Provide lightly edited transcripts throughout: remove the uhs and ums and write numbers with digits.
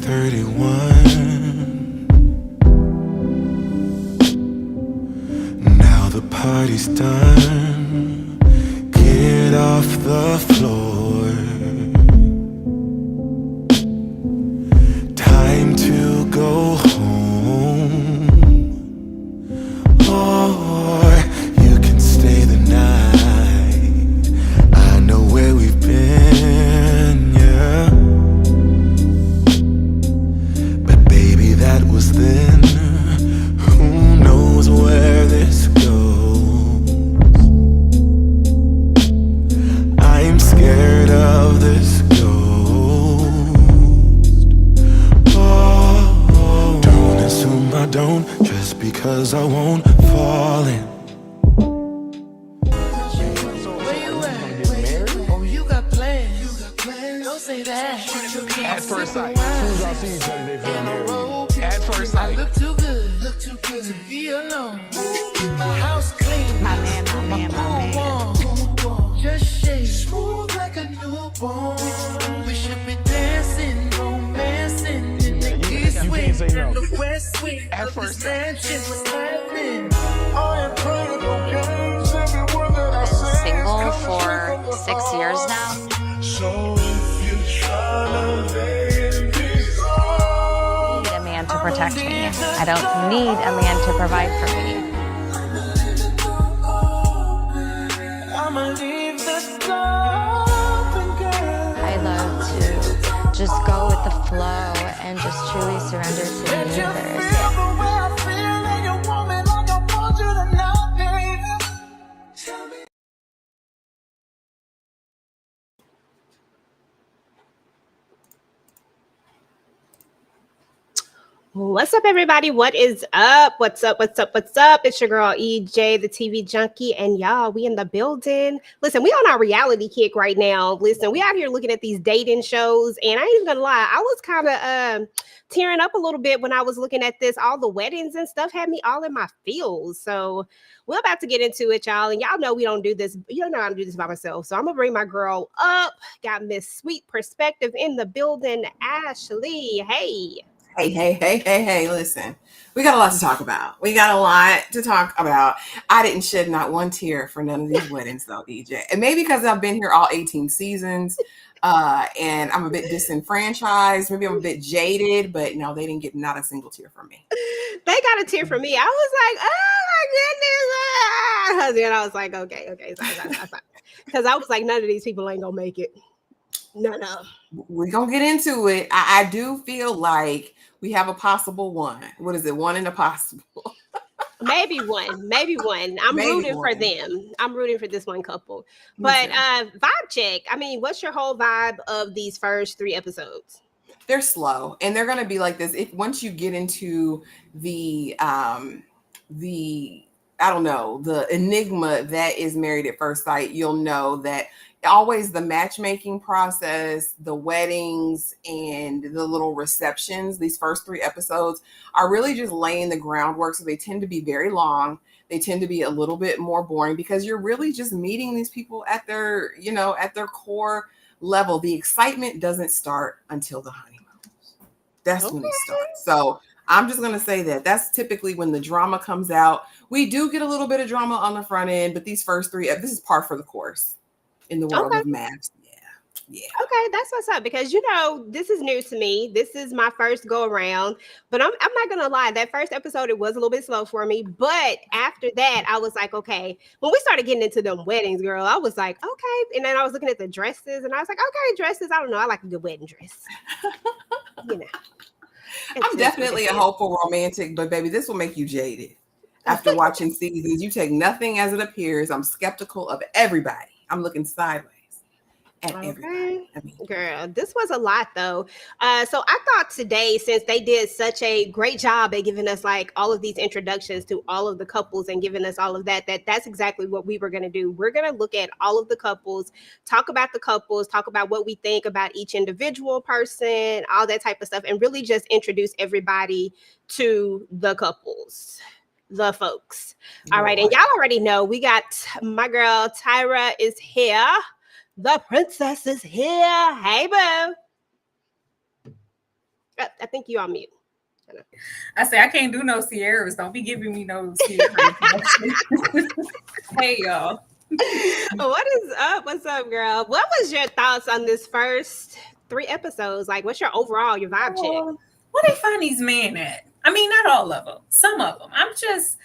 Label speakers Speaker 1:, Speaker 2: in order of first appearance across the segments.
Speaker 1: 31. Now the party's done. Get off the floor. Time to go home. Or you can stay the night. I know where we've been, yeah. But baby, that was then. Who knows where this goes? I'm scared of this ghost. Oh, don't assume I don't, just because I won't fall in.
Speaker 2: At first sight. As soon as I see each other, they feel married. At first sight.
Speaker 3: Look too good to be alone. My house clean,
Speaker 4: My man.
Speaker 3: just shake smooth like a newborn. We should be dancing, romancing in the east wing and the west wing.
Speaker 2: At first
Speaker 3: sight, shit was happening. I am playing no games. Every word that I say is
Speaker 4: Single
Speaker 3: coming
Speaker 4: for
Speaker 3: straight from the
Speaker 4: 6 years
Speaker 3: heart.
Speaker 4: now.
Speaker 3: So if you try to lay in peace,
Speaker 4: I need a man to protect me. I don't need a man to provide for me.
Speaker 3: I'ma leave this open, girl.
Speaker 4: I love to just go with the flow and just truly surrender to the universe.
Speaker 3: Feel the way I feel, and you want me like I want you tonight, baby. Tell me.
Speaker 5: What's up, everybody? What is up? What's up? It's your girl, EJ the TV Junky, and y'all, we in the building. Listen, we on our reality kick right now. Listen, we out here looking at these dating shows, and I ain't even gonna lie, I was kind of tearing up a little bit when I was looking at this. All the weddings and stuff had me all in my feels. So we're about to get into it, y'all, and y'all know we don't do this. You don't know how to do this by myself, so I'm gonna bring my girl up. Got Miss Sweet Perspective in the building, Ashley. Hey.
Speaker 6: Hey, listen, we got a lot to talk about. I didn't shed not one tear for none of these weddings though, EJ. And maybe because I've been here all 18 seasons and I'm a bit disenfranchised. Maybe I'm a bit jaded, but no, they didn't get not a single tear from me.
Speaker 5: They got a tear from me. I was like, oh my goodness. And I was like, okay. Sorry. Because I was like, none of these people ain't going to make it. No.
Speaker 6: We're going to get into it. I do feel like we have a possible one. What is it? One in a possible.
Speaker 5: Maybe one. I'm rooting for them. I'm rooting for this one couple. But vibe check. I mean, what's your whole vibe of these first 3 episodes?
Speaker 6: They're slow, and they're going to be like this. If once you get into the I don't know, the enigma that is Married at First Sight, you'll know that always the matchmaking process, the weddings, and the little receptions, these first 3 episodes are really just laying the groundwork. So they tend to be very long. They tend to be a little bit more boring because you're really just meeting these people at their, at their core level. The excitement doesn't start until the honeymoon. That's when it starts. So I'm just going to say that's typically when the drama comes out. We do get a little bit of drama on the front end, but these first 3, this is par for the course in the world of maths. Yeah.
Speaker 5: Okay, that's what's up, because this is new to me. This is my first go around, but I'm not gonna lie, that first episode, it was a little bit slow for me, but after that I was like, okay, when we started getting into them weddings, girl, I was like, okay. And then I was looking at the dresses and I was like, okay, dresses, I don't know, I like a good wedding dress.
Speaker 6: I'm definitely a hopeful romantic, but baby, this will make you jaded. After watching seasons, you take nothing as it appears. I'm skeptical of everybody. I'm looking sideways at everybody.
Speaker 5: Girl, this was a lot though. So I thought today, since they did such a great job at giving us like all of these introductions to all of the couples and giving us all of that's exactly what we were going to do. We're going to look at all of the couples, talk about the couples, talk about what we think about each individual person, all that type of stuff, and really just introduce everybody to the couples. The folks. All right. And y'all already know we got my girl Tyra is here. The princess is here. Hey, boo. I think you on mute.
Speaker 7: I say I can't do no Sierras. Don't be giving me no Sierras. Hey y'all.
Speaker 5: What is up? What's up, girl? What was your thoughts on this first 3 episodes? Like, what's your overall vibe check?
Speaker 7: Where they find these men at? I mean, not all of them. Some of them. I'm just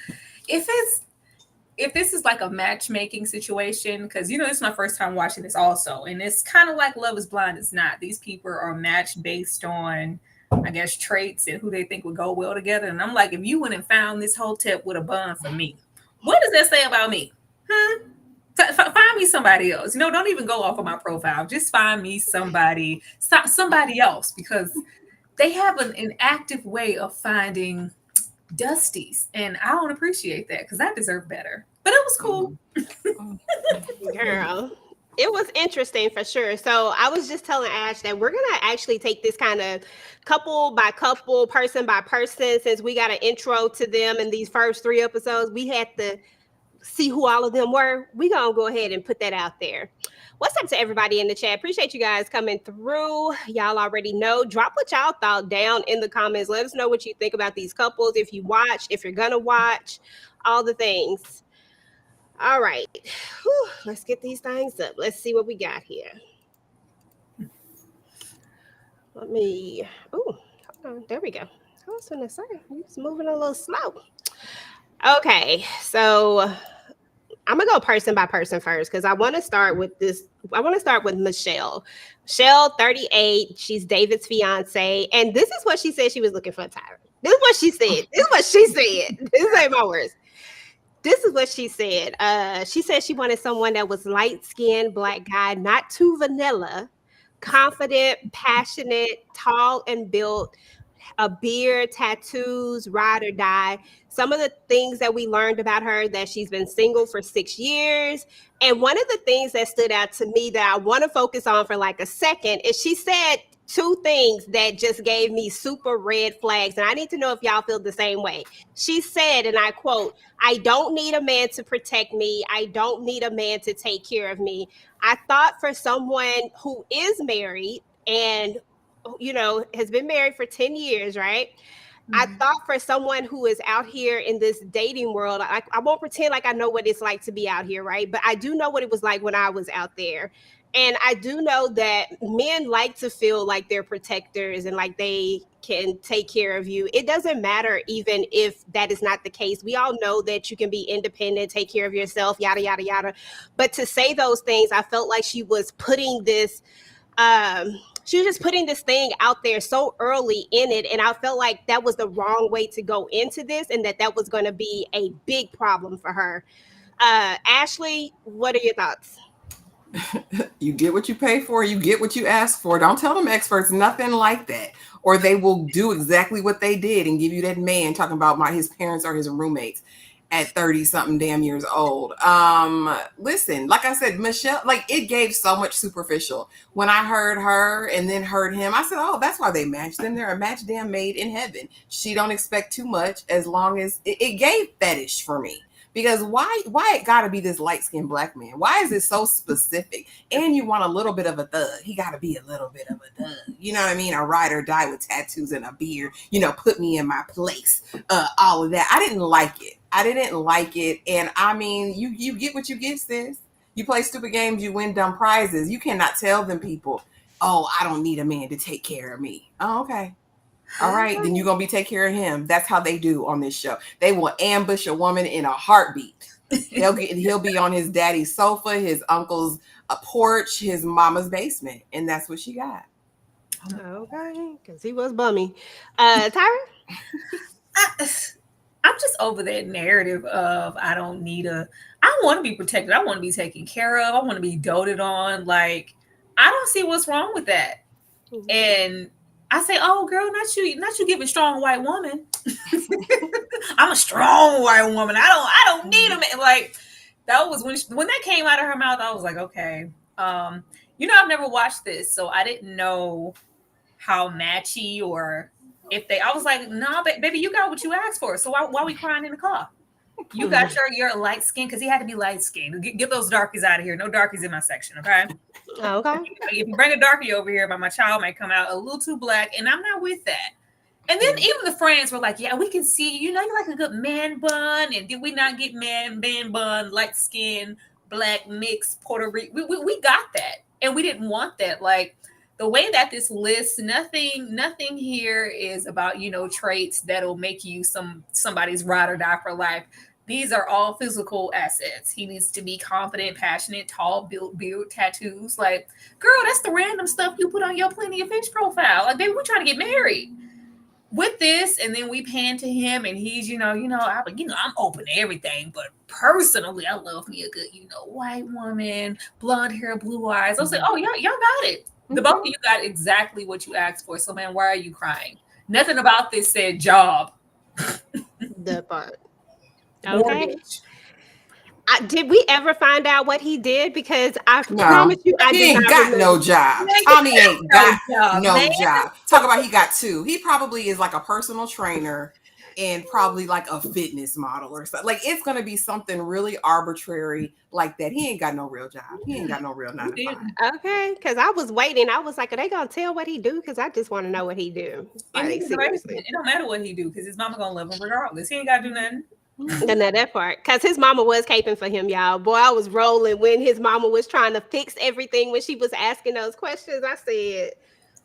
Speaker 7: if this is like a matchmaking situation, because this is my first time watching this also, and it's kind of like Love is Blind. It's not. These people are matched based on, I guess, traits and who they think would go well together. And I'm like, if you went and found this hotep with a bun for me, what does that say about me? Find me somebody else. Don't even go off of my profile. Just find me somebody else, because they have an active way of finding dusties, and I don't appreciate that because I deserve better. But it was cool.
Speaker 5: Girl, it was interesting for sure. So I was just telling Ash that we're gonna actually take this kind of couple by couple, person by person, since we got an intro to them in these first 3 episodes. We had to see who all of them were. We're gonna go ahead and put that out there. What's up to everybody in the chat? Appreciate you guys coming through. Y'all already know. Drop what y'all thought down in the comments. Let us know what you think about these couples. If you watched, if you're gonna watch, all the things. All right. Whew, let's get these things up. Let's see what we got here. Let me. Oh, hold on. There we go. I was gonna say, it's moving a little slow. Okay, so I'm gonna go person by person first, because I want to start with this. I want to start with Michelle. Michelle, 38. She's David's fiance, and this is what she said she was looking for. Tyra. This is what she said. This is what she said. This ain't my words. This is what she said. She said she wanted someone that was light-skinned, black guy, not too vanilla, confident, passionate, tall and built, a beard, tattoos, ride or die. Some of the things that we learned about her, that she's been single for 6 years. And one of the things that stood out to me that I want to focus on for like a second is she said 2 things that just gave me super red flags. And I need to know if y'all feel the same way. She said, and I quote, "I don't need a man to protect me. I don't need a man to take care of me." I thought for someone who is married and has been married for 10 years, right? I thought for someone who is out here in this dating world, I won't pretend like I know what it's like to be out here, right? But I do know what it was like when I was out there. And I do know that men like to feel like they're protectors and like they can take care of you. It doesn't matter even if that is not the case. We all know that you can be independent, take care of yourself, yada, yada, yada. But to say those things, I felt like she was putting this just putting this thing out there so early in it. And I felt like that was the wrong way to go into this, and that was going to be a big problem for her. Ashley, what are your thoughts?
Speaker 6: You get what you pay for, you get what you ask for. Don't tell them experts nothing like that, or they will do exactly what they did and give you that man talking about his parents or his roommates at 30 something damn years old. Listen, like I said, Michelle, like it gave so much superficial. When I heard her and then heard him, I said, oh, that's why they matched them. They're a match damn made in heaven. She don't expect too much, as long as it gave fetish for me. Because why it gotta be this light-skinned black man? Why is it so specific? And you want a little bit of a thug. He gotta be a little bit of a thug. You know what I mean? A ride or die with tattoos and a beard. Put me in my place. All of that. I didn't like it. And I mean, you get what you get, sis. You play stupid games, you win dumb prizes. You cannot tell them people, oh, I don't need a man to take care of me. Oh, okay. All right, then you're going to be take care of him. That's how they do on this show. They will ambush a woman in a heartbeat. He'll be on his daddy's sofa, his uncle's porch, his mama's basement. And that's what she got.
Speaker 5: Okay, because he was bummy. Tyra?
Speaker 7: I'm just over that narrative of I want to be protected. I want to be taken care of. I want to be doted on. Like, I don't see what's wrong with that. Mm-hmm. And I say, oh, girl, not you giving strong white woman. I'm a strong white woman. I don't need a man. Like, that was when that came out of her mouth, I was like, okay. I've never watched this, so I didn't know how matchy or I was like, nah, baby, you got what you asked for. So why we crying in the car? You got your light skin, because he had to be light skinned. Get those darkies out of here. No darkies in my section, okay?
Speaker 5: Okay.
Speaker 7: If you bring a darkie over here, my child might come out a little too black, and I'm not with that. And then even the friends were like, yeah, we can see, you like a good man bun. And did we not get man bun, light skin, black mix, Puerto Rican? We got that. And we didn't want that. Like the way that this lists, nothing here is about, traits that'll make you somebody's ride or die for life. These are all physical assets. He needs to be confident, passionate, tall, built, beard, tattoos. Like, girl, that's the random stuff you put on your Plenty of Fish profile. Like, baby, we're trying to get married. With this, and then we pan to him, and he's, I'm open to everything, but personally, I love me a good, white woman, blonde hair, blue eyes. I was like, oh, y'all got it. The both of you got exactly what you asked for. So, man, why are you crying? Nothing about this said job.
Speaker 5: The part. Okay. Did we ever find out what he did? Because I promise you,
Speaker 6: he ain't got no job. Tommy ain't got no job. Talk about he got two. He probably is like a personal trainer and probably like a fitness model or something. Like it's gonna be something really arbitrary like that. He ain't got no real job. He ain't got no real 9 to 5.
Speaker 5: Okay, because I was waiting. I was like, are they gonna tell what he do? Because I just want to know what he do. Like, seriously.
Speaker 7: It don't matter what he do because his mama gonna love him regardless. He ain't gotta do nothing.
Speaker 5: No, that part, because his mama was caping for him, y'all. Boy, I was rolling when his mama was trying to fix everything when she was asking those questions. I said,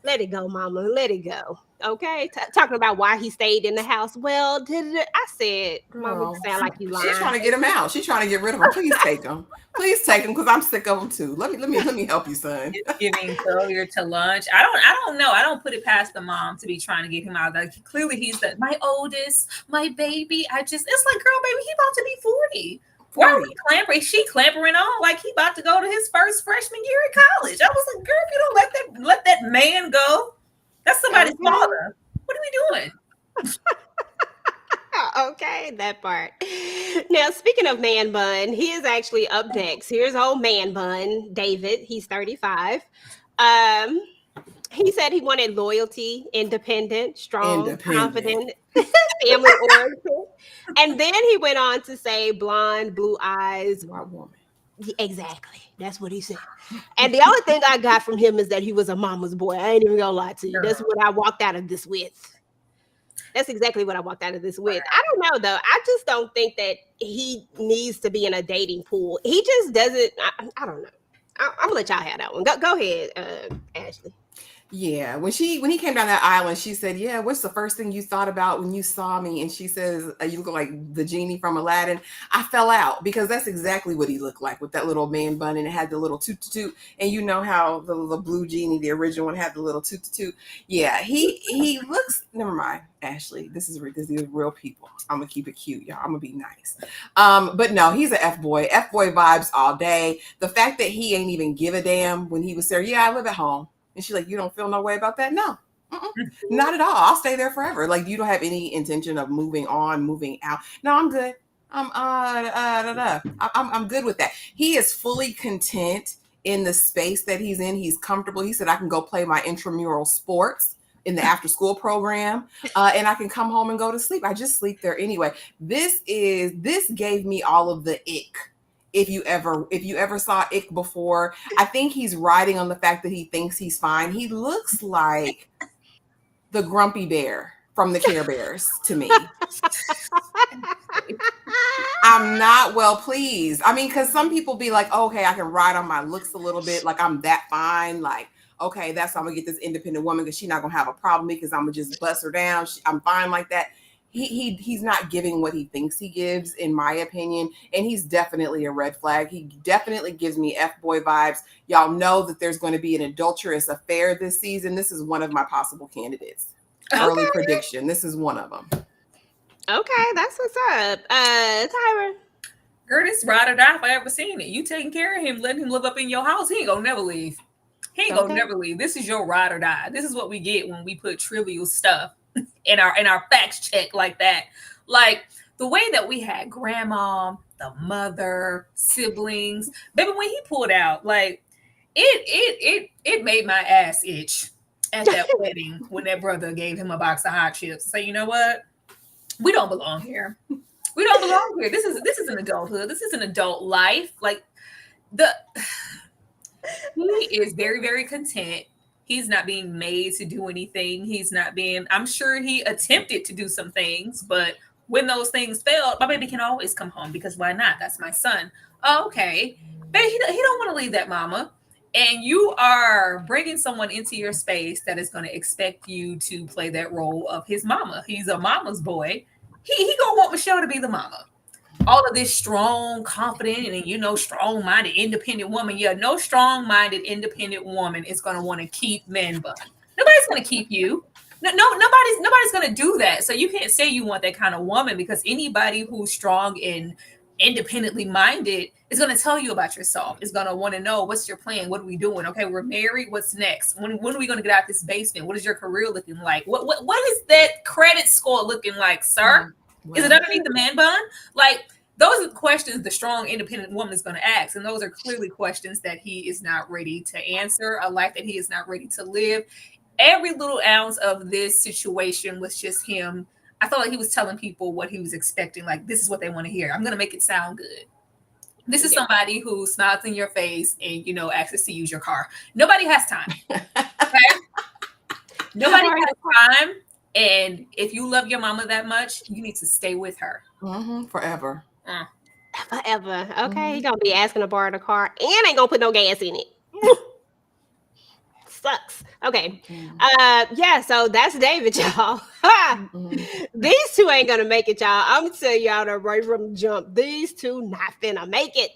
Speaker 5: let it go, mama, let it go. Okay, talking about why he stayed in the house. Well, I said, mama, sound like you lying.
Speaker 6: She's trying to get him out. She's trying to get rid of him. Please take him. Please take him because I'm sick of him too. Let me help you, son.
Speaker 7: Giving failure to lunch. I don't know. I don't put it past the mom to be trying to get him out. Like clearly he's my oldest, my baby. It's like, girl, baby, he about to be 40. Why are we clampering? She clampering on like he about to go to his first freshman year at college. I was like, girl, if you don't let that man go, that's somebody's father. What are we doing?
Speaker 5: Okay, that part. Now, speaking of man bun, he is actually up next. Here's old man bun, David. He's 35. He said he wanted loyalty, independent, strong, confident, family oriented. And then he went on to say blonde, blue eyes, white woman. Exactly. That's what he said. And the only thing I got from him is that he was a mama's boy. I ain't even gonna lie to you. That's what I walked out of this with. That's exactly what I walked out of this with. I don't know, though. I just don't think that he needs to be in a dating pool. He just doesn't. I don't know. I'm going to let y'all have that one. Go ahead, Ashley.
Speaker 6: Yeah, when he came down that aisle and she said, yeah, what's the first thing you thought about when you saw me? And she says, you look like the genie from Aladdin. I fell out because that's exactly what he looked like with that little man bun and it had the little toot. And you know how the blue genie, the original one, had the little toot. Yeah, he looks, never mind, Ashley, this is real people. I'm going to keep it cute, y'all. I'm going to be nice. But no, he's an F-boy vibes all day. The fact that he ain't even give a damn when he was there. Yeah, I live at home. And she's like, you don't feel no way about that? No, not at all. I'll stay there forever. Like you don't have any intention of moving on, moving out. No, I'm good. I'm good with that. He is fully content in the space that he's in. He's comfortable. He said, I can go play my intramural sports in the after school program. And I can come home and go to sleep. I just sleep there anyway. This gave me all of the ick. If you ever saw Ick before, I think he's riding on the fact that he thinks he's fine. He looks like the grumpy bear from the Care Bears to me. I'm not well pleased. I mean, because some people be like, oh, okay, I can ride on my looks a little bit. Like I'm that fine. Like, okay, that's how I'm gonna get this independent woman because she's not gonna have a problem because I'm gonna just bust her down. I'm fine like that. He's not giving what he thinks he gives, in my opinion, and he's definitely a red flag. He definitely gives me F-boy vibes. Y'all know that there's going to be an adulterous affair this season. This is one of my possible candidates. Okay. Early prediction. This is one of them.
Speaker 5: Okay, that's what's up. Tyra.
Speaker 7: Girl, this ride or die if I ever seen it. You taking care of him, letting him live up in your house. He ain't gonna never leave. Never leave. This is your ride or die. This is what we get when we put trivial stuff in our facts check like that. Like the way that we had grandma, the mother, siblings, baby, when he pulled out, like it made my ass itch at that wedding when that brother gave him a box of hot chips. So you know what? We don't belong here. We don't belong here. This is an adulthood. This is an adult life. Like He is very, very content. He's not being made to do anything. He's not being, I'm sure he attempted to do some things, but when those things failed, my baby can always come home because why not? That's my son. Oh, okay. Baby, he don't want to leave that mama. And you are bringing someone into your space that is going to expect you to play that role of his mama. He's a mama's boy. He gonna want Michelle to be the mama. All of this strong, confident, and strong-minded, independent woman. Yeah, no strong-minded, independent woman is gonna want to keep men bun. Nobody's gonna keep you. No, nobody's gonna do that. So you can't say you want that kind of woman because anybody who's strong and independently minded is going to tell you about yourself. Is going to want to know what's your plan. What are we doing? Okay, we're married. What's next? When are we going to get out this basement? What is your career looking like? What is that credit score looking like, sir? Is it underneath the man bun? Like those are questions the strong, independent woman is going to ask, and those are clearly questions that he is not ready to answer. A life that he is not ready to live. Every little ounce of this situation was just him. I felt like he was telling people what he was expecting. Like, this is what they want to hear. I'm going to make it sound good. This is somebody who smiles in your face and, asks us to use your car. Nobody has time. Okay? Nobody has time. And if you love your mama that much, you need to stay with her.
Speaker 6: Forever.
Speaker 5: Forever. Okay. You're going to be asking to borrow the car and ain't going to put no gas in it. Sucks. Okay. Yeah, so that's David, y'all. These two ain't gonna make it, y'all. I'm gonna tell y'all that right from the jump. These two not finna make it.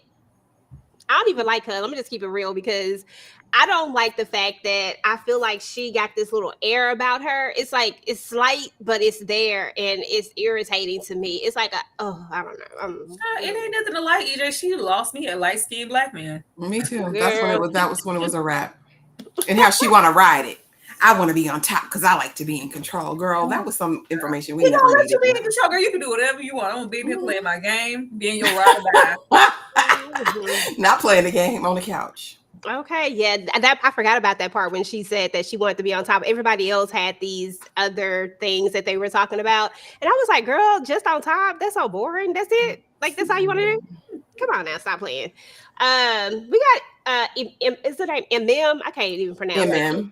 Speaker 5: I don't even like her. Let me just keep it real because I don't like the fact that I feel like she got this little air about her. It's like it's slight, but it's there and it's irritating to me. It's like I don't know.
Speaker 7: It ain't nothing to like, EJ. She lost me a light-skinned black man.
Speaker 6: Me too. That was when it was a wrap. And how she want to ride it. I want to be on top because I like to be in control. Girl, that was some information we never needed.
Speaker 7: You be in control, girl. You can do whatever you want. I'm going to be here playing my game, being your ride.
Speaker 6: Not playing the game on the couch.
Speaker 5: Okay, yeah, I forgot about that part when she said that she wanted to be on top. Everybody else had these other things that they were talking about. And I was like, girl, just on top? That's so boring. That's it? Like, that's all you want to do? Come on now, stop playing. We got is the name MM? I can't even pronounce it.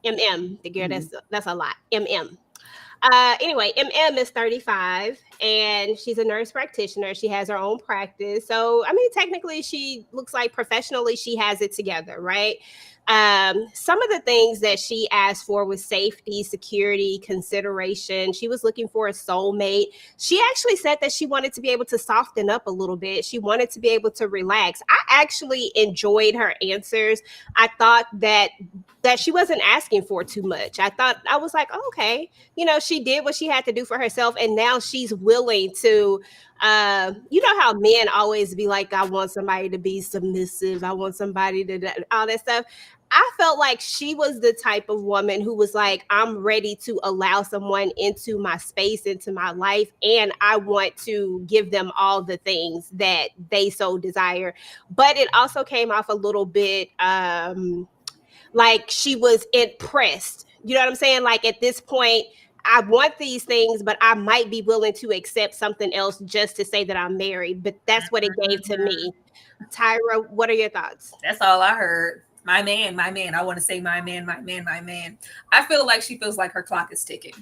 Speaker 5: MM. The girl, that's a lot. MM. Anyway, MM is 35 and she's a nurse practitioner. She has her own practice. So, I mean, technically she looks like professionally she has it together, right? Some of the things that she asked for was safety, security, consideration. She was looking for a soulmate. She actually said that she wanted to be able to soften up a little bit. She wanted to be able to relax. I actually enjoyed her answers. I thought that she wasn't asking for too much. I was like, oh, okay, she did what she had to do for herself. And now she's willing to, how men always be like, I want somebody to be submissive. I want somebody to all that stuff. I felt like she was the type of woman who was like, I'm ready to allow someone into my space, into my life, and I want to give them all the things that they so desire. But it also came off a little bit like she was impressed. You know what I'm saying? Like at this point, I want these things, but I might be willing to accept something else just to say that I'm married. But that's what it gave to me. Tyra, what are your thoughts?
Speaker 7: That's all I heard. My man. I want to say my man. I feel like she feels like her clock is ticking.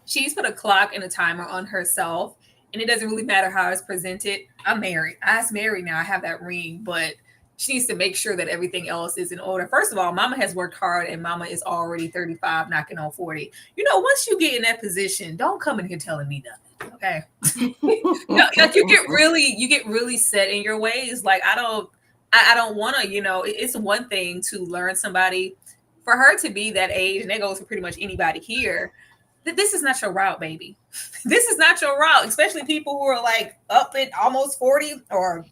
Speaker 7: She's put a clock and a timer on herself, and it doesn't really matter how it's presented. I'm married. I'm married now. I have that ring, but she needs to make sure that everything else is in order. First of all, mama has worked hard and mama is already 35, knocking on 40. Once you get in that position, don't come in here telling me nothing. Okay. Like you get really set in your ways. Like I don't want to, it's one thing to learn somebody. For her to be that age, and that goes for pretty much anybody here, this is not your route, baby. This is not your route, especially people who are like up at almost 40 or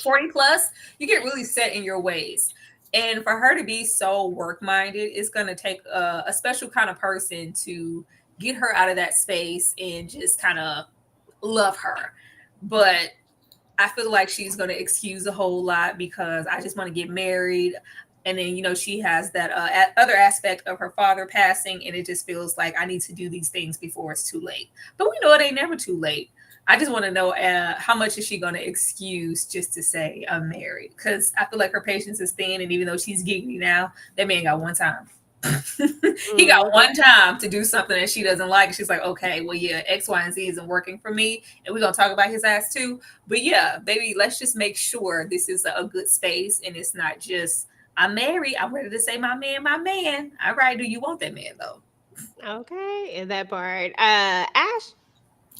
Speaker 7: 40 plus. You get really set in your ways. And for her to be so work-minded, it's going to take a special kind of person to get her out of that space and just kind of love her. But I feel like she's going to excuse a whole lot because I just want to get married. And then, she has that other aspect of her father passing. And it just feels like I need to do these things before it's too late. But we know it ain't never too late. I just want to know how much is she going to excuse just to say I'm married? Because I feel like her patience is thin, and even though she's giggly now, that man got one time. He got one time to do something that she doesn't like. She's like, okay, well, yeah, X, Y, and Z isn't working for me, and we're gonna talk about his ass too. But yeah, baby, let's just make sure this is a good space, and it's not just I'm married. I'm ready to say my man, my man. All right, do you want that man though?
Speaker 5: Okay, in that part. Ash.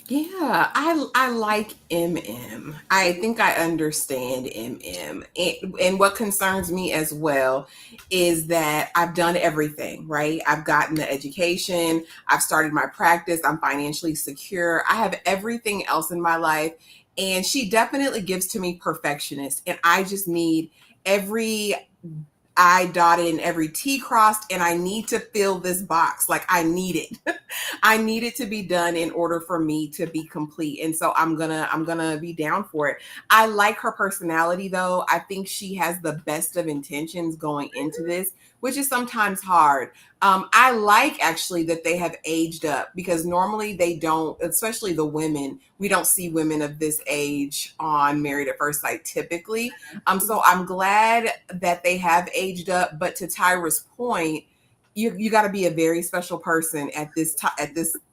Speaker 6: Yeah, I like MM. I think I understand MM. And what concerns me as well is that I've done everything, right? I've gotten the education, I've started my practice, I'm financially secure, I have everything else in my life. And she definitely gives to me perfectionist. And I just need every I dotted and every T crossed, and I need to fill this box. Like I need it. I need it to be done in order for me to be complete. And so I'm gonna be down for it. I like her personality though. I think she has the best of intentions going into this, which is sometimes hard. I like actually that they have aged up because normally they don't, especially the women. We don't see women of this age on Married at First Sight typically. So I'm glad that they have aged up. But to Tyra's point, you got to be a very special person at this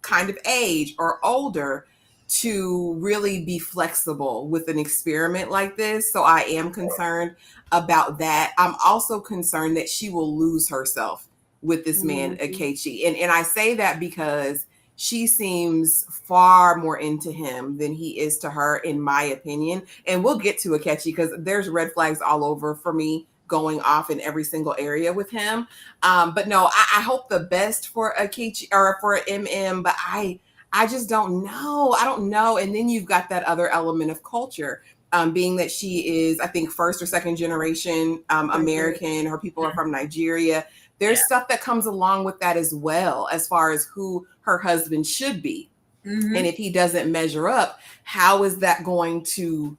Speaker 6: kind of age or older to really be flexible with an experiment like this. So I am concerned about that. I'm also concerned that she will lose herself with this man, Akechi. And I say that because she seems far more into him than he is to her, in my opinion. And we'll get to Akechi because there's red flags all over for me going off in every single area with him. But no, I hope the best for Akechi or for MM, but I just don't know. I don't know. And then you've got that other element of culture, being that she is, I think, first or second generation American. Her people are from Nigeria. There's stuff that comes along with that as well, as far as who her husband should be. And if he doesn't measure up, how is that going to,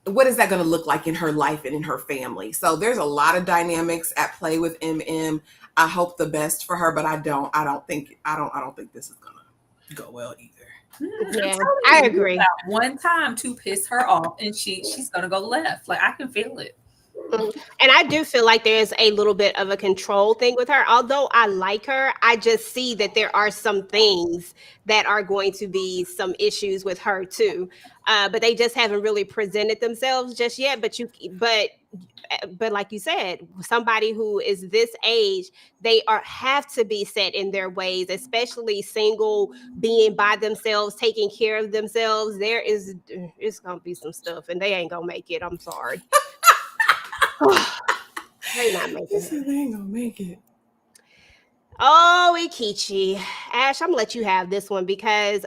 Speaker 6: what is that going to look like in her life and in her family? So there's a lot of dynamics at play with MM. I hope the best for her, but I don't think this is going to go well either.
Speaker 5: Yeah, I agree.
Speaker 7: One time to piss her off, and she's gonna go left. Like I can feel it.
Speaker 5: And I do feel like there's a little bit of a control thing with her. Although I like her, I just see that there are some things that are going to be some issues with her too. But they just haven't really presented themselves just yet. But like you said, somebody who is this age, they have to be set in their ways, especially single, being by themselves, taking care of themselves. It's gonna be some stuff, and they ain't gonna make it. I'm sorry. They not making it.
Speaker 6: They ain't gonna make it.
Speaker 5: Oh, Ikichi. Ash, I'm gonna let you have this one because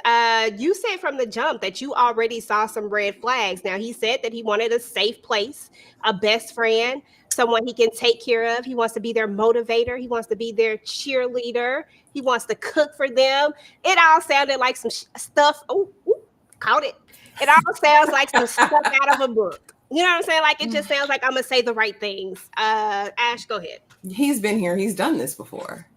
Speaker 5: you said from the jump that you already saw some red flags. Now, he said that he wanted a safe place, a best friend, someone he can take care of. He wants to be their motivator. He wants to be their cheerleader. He wants to cook for them. It all sounded like some stuff. Oh, caught it. It all sounds like some stuff out of a book. You know what I'm saying? Like, it just sounds like I'm gonna say the right things. Ash, go ahead.
Speaker 6: He's been here. He's done this before.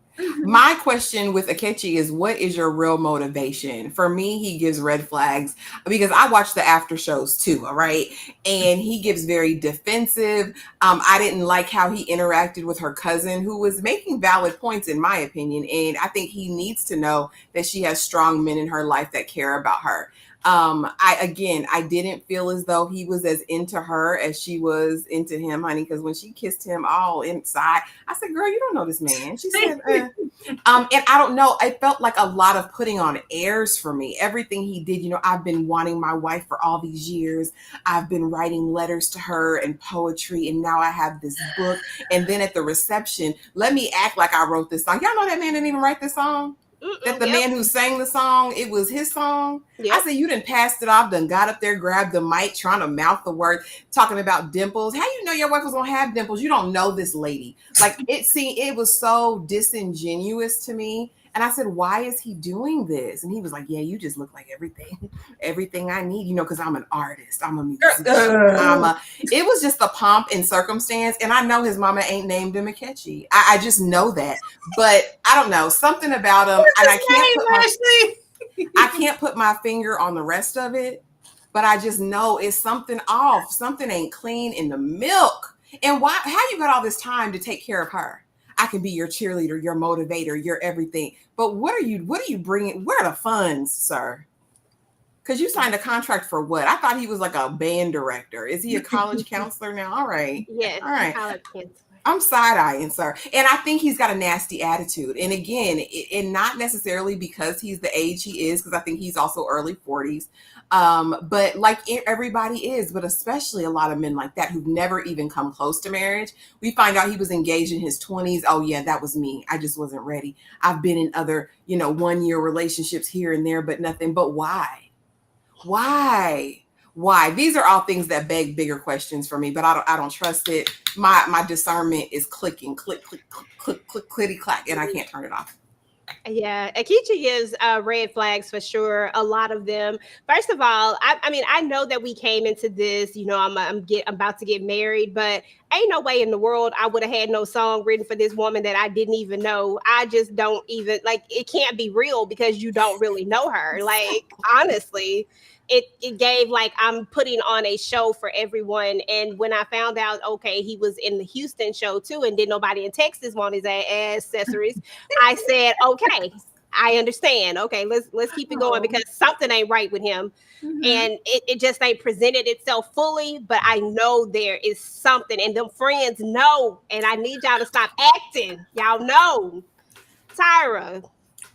Speaker 6: My question with Akechi is, what is your real motivation? For me, he gives red flags because I watch the after shows too, all right? And he gives very defensive. I didn't like how he interacted with her cousin, who was making valid points, in my opinion. And I think he needs to know that she has strong men in her life that care about her. I didn't feel as though he was as into her as she was into him, honey, because when she kissed him all inside, I said, girl, you don't know this man. She said, and I don't know, it felt like a lot of putting on airs for me. Everything he did, I've been wanting my wife for all these years. I've been writing letters to her and poetry, and now I have this book. And then at the reception, let me act like I wrote this song. Y'all know that man didn't even write this song? That the man who sang the song, it was his song. Yep. I said, you done passed it off, done got up there, grabbed the mic, trying to mouth the word, talking about dimples. How you know your wife was gonna have dimples? You don't know this lady. Like it was so disingenuous to me. And I said, why is he doing this? And he was like, yeah, you just look like everything I need, because I'm an artist. I'm a musician. It was just the pomp and circumstance. And I know his mama ain't named him Akechi. I just know that. But I don't know, something about him. And I can't put my finger on the rest of it. but I just know it's something off. Something ain't clean in the milk. And why? How you got all this time to take care of her? I can be your cheerleader, your motivator, your everything. But what are you bringing? Where are the funds, sir? Because you signed a contract for what? I thought he was like a band director. Is he a college counselor now? All right.
Speaker 5: Yes.
Speaker 6: All right.
Speaker 5: College counselor.
Speaker 6: I'm side-eyeing, sir. And I think he's got a nasty attitude. And again, and not necessarily because he's the age he is, because I think he's also early 40s. But like everybody is, but especially a lot of men like that who've never even come close to marriage. We find out he was engaged in his 20s. Oh yeah, that was me. I just wasn't ready. I've been in other, 1-year relationships here and there, but nothing. But why? Why? These are all things that beg bigger questions for me, but I don't trust it. My discernment is clicking, click, click, click, click, clickety clack, and I can't turn it off.
Speaker 5: Yeah, Akichi gives red flags for sure. A lot of them. First of all, I mean, I know that we came into this. I'm about to get married, but ain't no way in the world I would have had no song written for this woman that I didn't even know. I just don't even it can't be real because you don't really know her. Like honestly. It gave I'm putting on a show for everyone. And when I found out, okay, he was in the Houston show too, and did nobody in Texas want his accessories, I said, okay, I understand. Okay, let's keep it going because something ain't right with him. Mm-hmm. And it just ain't presented itself fully, but I know there is something, and them friends know, and I need y'all to stop acting. Y'all know. Tyra.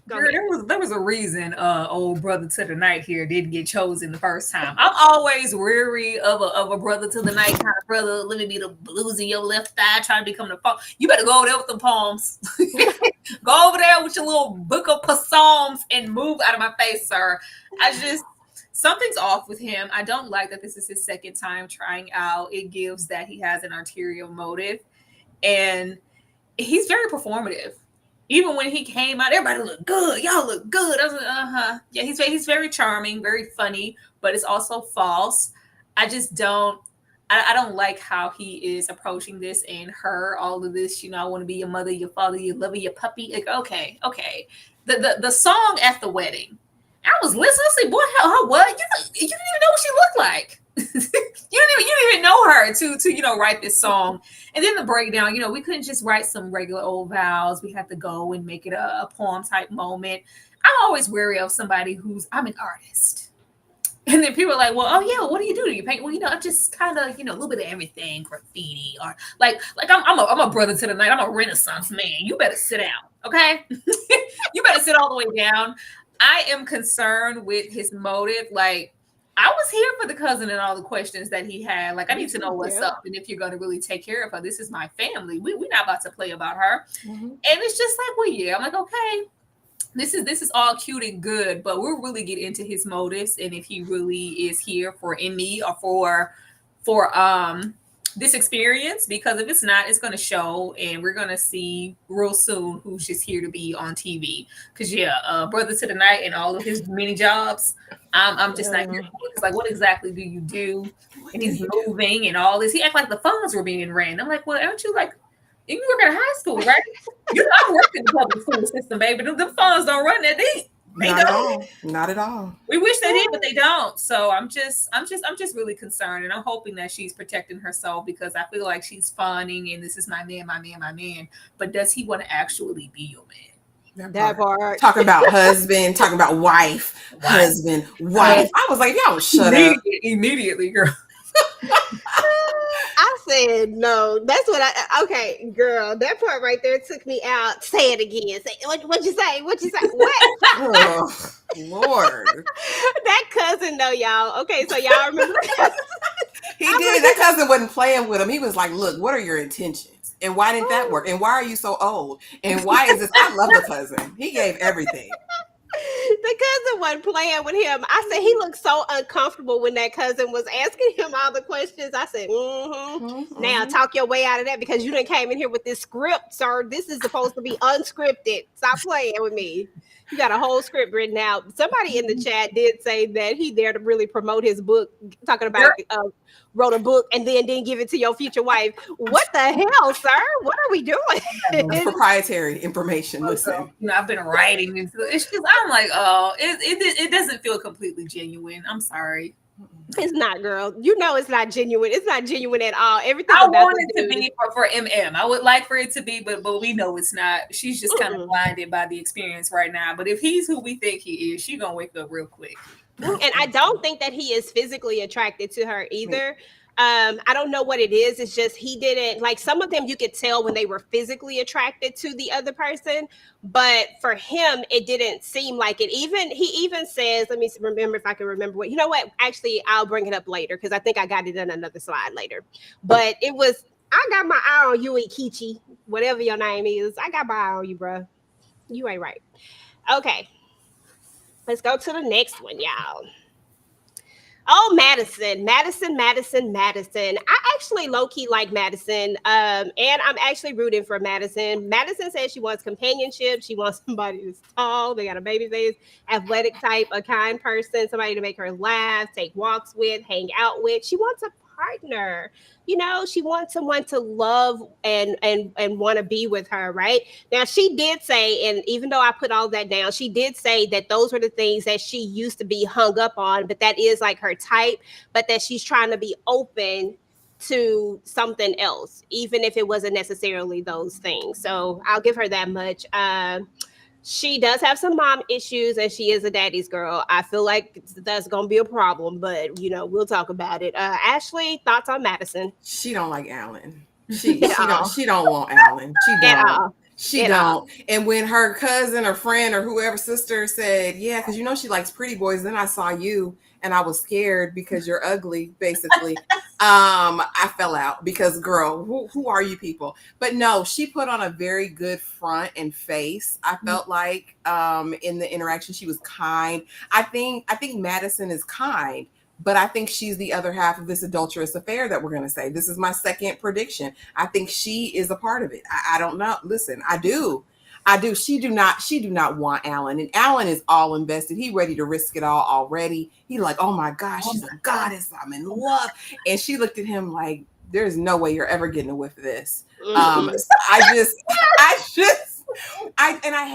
Speaker 7: Girl, there was a reason old brother to the night here didn't get chosen the first time. I'm always weary of a brother to the night kind of brother. Let me be the blues in your left thigh trying to become the poem. You better go over there with the poems. Go over there with your little book of psalms and move out of my face, sir. Something's off with him. I don't like that this is his second time trying out. It gives that he has an ulterior motive, and he's very performative. Even when he came out, everybody looked good. Y'all look good. I was like, yeah, he's very charming, very funny, but it's also false. I just don't like how he is approaching this and her, all of this, I want to be your mother, your father, your lover, your puppy. Like, okay. The song at the wedding, I was listening, I was like, boy, how what? You didn't even know what she looked like. you didn't even know her to write this song. And then the breakdown, we couldn't just write some regular old vows. We had to go and make it a poem type moment. I'm always wary of somebody I'm an artist. And then people are like, well, oh yeah, what do you do? Do you paint? Well, I'm just kind of, a little bit of everything, graffiti, or like I'm a brother to the night. I'm a Renaissance man. You better sit down, okay? You better sit all the way down. I am concerned with his motive. I was here for the cousin and all the questions that he had. I need to know what's up. And if you're going to really take care of her, this is my family. We're not about to play about her. Mm-hmm. And it's just well, yeah. I'm like, okay, this is all cute and good, but we'll really get into his motives and if he really is here for me or for this experience, because if it's not, it's going to show, and we're going to see real soon who's just here to be on TV. Because brother to the night and all of his many jobs, I'm just not here. It's what exactly do you do? And he's moving and all this. He act like the phones were being ran. I'm like, well, aren't you you work at high school, right? I work in the public school system, baby. The phones don't run that deep.
Speaker 6: Not at all.
Speaker 7: We wish they did, but they don't. So I'm just really concerned, and I'm hoping that she's protecting herself, because I feel like she's fawning and this is my man. But does he want to actually be your man?
Speaker 5: That part.
Speaker 6: Talking about husband, talking about wife, husband, wife. I was like, y'all shut up.
Speaker 7: Immediately, girl.
Speaker 5: I said no. That's what okay, girl. That part right there took me out. Say it again. What'd you say? What?
Speaker 6: Oh, Lord.
Speaker 5: That cousin though, y'all. Okay, so y'all remember
Speaker 6: he did. That cousin wasn't playing with him. He was like, look, what are your intentions? And why didn't that work? And why are you so old? And why is this? I love the cousin. He gave everything.
Speaker 5: The cousin wasn't playing with him. I said he looked so uncomfortable when that cousin was asking him all the questions. I said, now talk your way out of that, because you done came in here with this script, sir. This is supposed to be unscripted. Stop playing with me. You got a whole script written out. Somebody in the chat did say that he there to really promote his book, talking about wrote a book and then didn't give it to your future wife. What the hell, sir? What are we doing?
Speaker 6: It's proprietary information. Listen,
Speaker 7: I've been writing into it. It's just, I'm like, oh, it doesn't feel completely genuine. I'm sorry.
Speaker 5: It's not, girl. You know it's not genuine. It's not genuine at all. Everything
Speaker 7: I
Speaker 5: about
Speaker 7: want
Speaker 5: the
Speaker 7: it to
Speaker 5: dude
Speaker 7: be for MM. I would like for it to be, but we know it's not. She's just kind of blinded by the experience right now. But if he's who we think he is, she's gonna wake up real quick.
Speaker 5: and I don't think that he is physically attracted to her either. I don't know what it is. It's just he didn't like some of them you could tell when they were physically attracted to the other person, but for him, it didn't seem like it. He even says, let me remember if I can remember what, you know what? Actually, I'll bring it up later because I think I got it in another slide later. But it was, I got my eye on you, Ikichi, whatever your name is. I got my eye on you, bro. You ain't right. Okay. Let's go to the next one, y'all. Oh, Madison. I actually low-key like Madison. And I'm actually rooting for Madison. Madison says she wants companionship. She wants somebody who's tall, they got a baby face, athletic type, a kind person, somebody to make her laugh, take walks with, hang out with. She wants a partner. You know, she wants someone to love and want to be with her, right? Now, she did say, and even though I put all that down, she did say that those were the things that she used to be hung up on, but that is like her type, but that she's trying to be open to something else, even if it wasn't necessarily those things. So I'll give her that much. She does have some mom issues and she is a daddy's girl. I feel like that's going to be a problem, but you know, we'll talk about it. Ashley, thoughts on Madison?
Speaker 6: She don't like Alan. She don't want Alan. She don't. And when her cousin or friend or whoever sister said, yeah, because you know she likes pretty boys, then I saw you and I was scared because you're ugly, basically. I fell out because, girl, who are you people? But no, she put on a very good front and face. I felt like in the interaction she was kind. I think Madison is kind, but I think she's the other half of this adulterous affair that we're going to say. This is my second prediction. I think she is a part of it. I don't know. Listen, I do. She do not want Alan. And Alan is all invested. He ready to risk it all already. He like, oh my gosh, she's a goddess. I'm in love. And she looked at him like, there's no way you're ever getting a whiff of this. I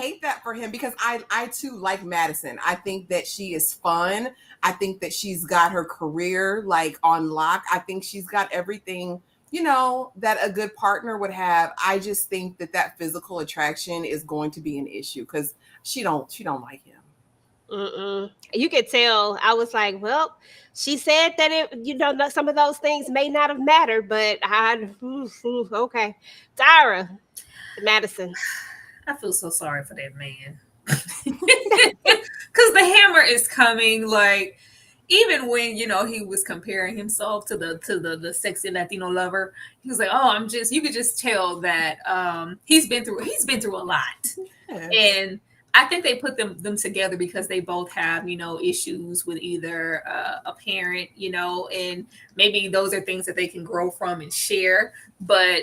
Speaker 6: hate that for him because I too like Madison. I think that she is fun. I think that she's got her career like on lock. I think she's got everything, you know, that a good partner would have. I just think that physical attraction is going to be an issue because she don't like him.
Speaker 5: You could tell. I was like, well, she said that it, you know, some of those things may not have mattered, but okay. Tyra, Madison.
Speaker 7: I feel so sorry for that man. Because the hammer is coming. Like, even when, you know, he was comparing himself to the sexy Latino lover, he was like, oh, you could just tell that he's been through a lot. Yes. And I think they put them together because they both have, you know, issues with either a parent, you know, and maybe those are things that they can grow from and share. But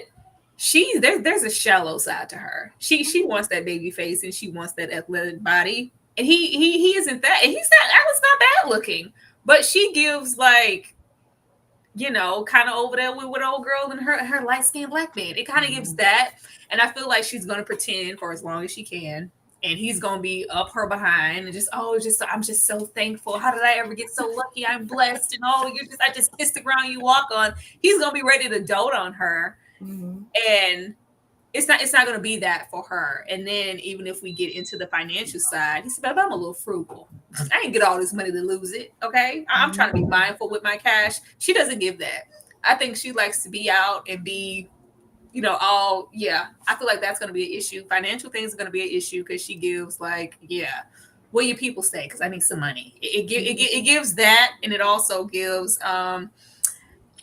Speaker 7: there's a shallow side to her. She wants that baby face and she wants that athletic body, and he isn't that. And Alan's not bad looking, but she gives like, you know, kind of over there with old girl and her light skinned black man. It kind of gives that, and I feel like she's gonna pretend for as long as she can. And he's gonna be up her behind and I'm just so thankful. How did I ever get so lucky? I'm blessed, and I just kissed the ground you walk on. He's gonna be ready to dote on her, and it's not gonna be that for her. And then even if we get into the financial side, he said, "Baby, I'm a little frugal. I ain't get all this money to lose it. Okay, I'm trying to be mindful with my cash." She doesn't give that. I think she likes to be out and be, you know, I feel like that's going to be an issue. Financial things are going to be an issue because she gives like, yeah, what do your people say? Because I need some money. It gives that, and it also gives, I'm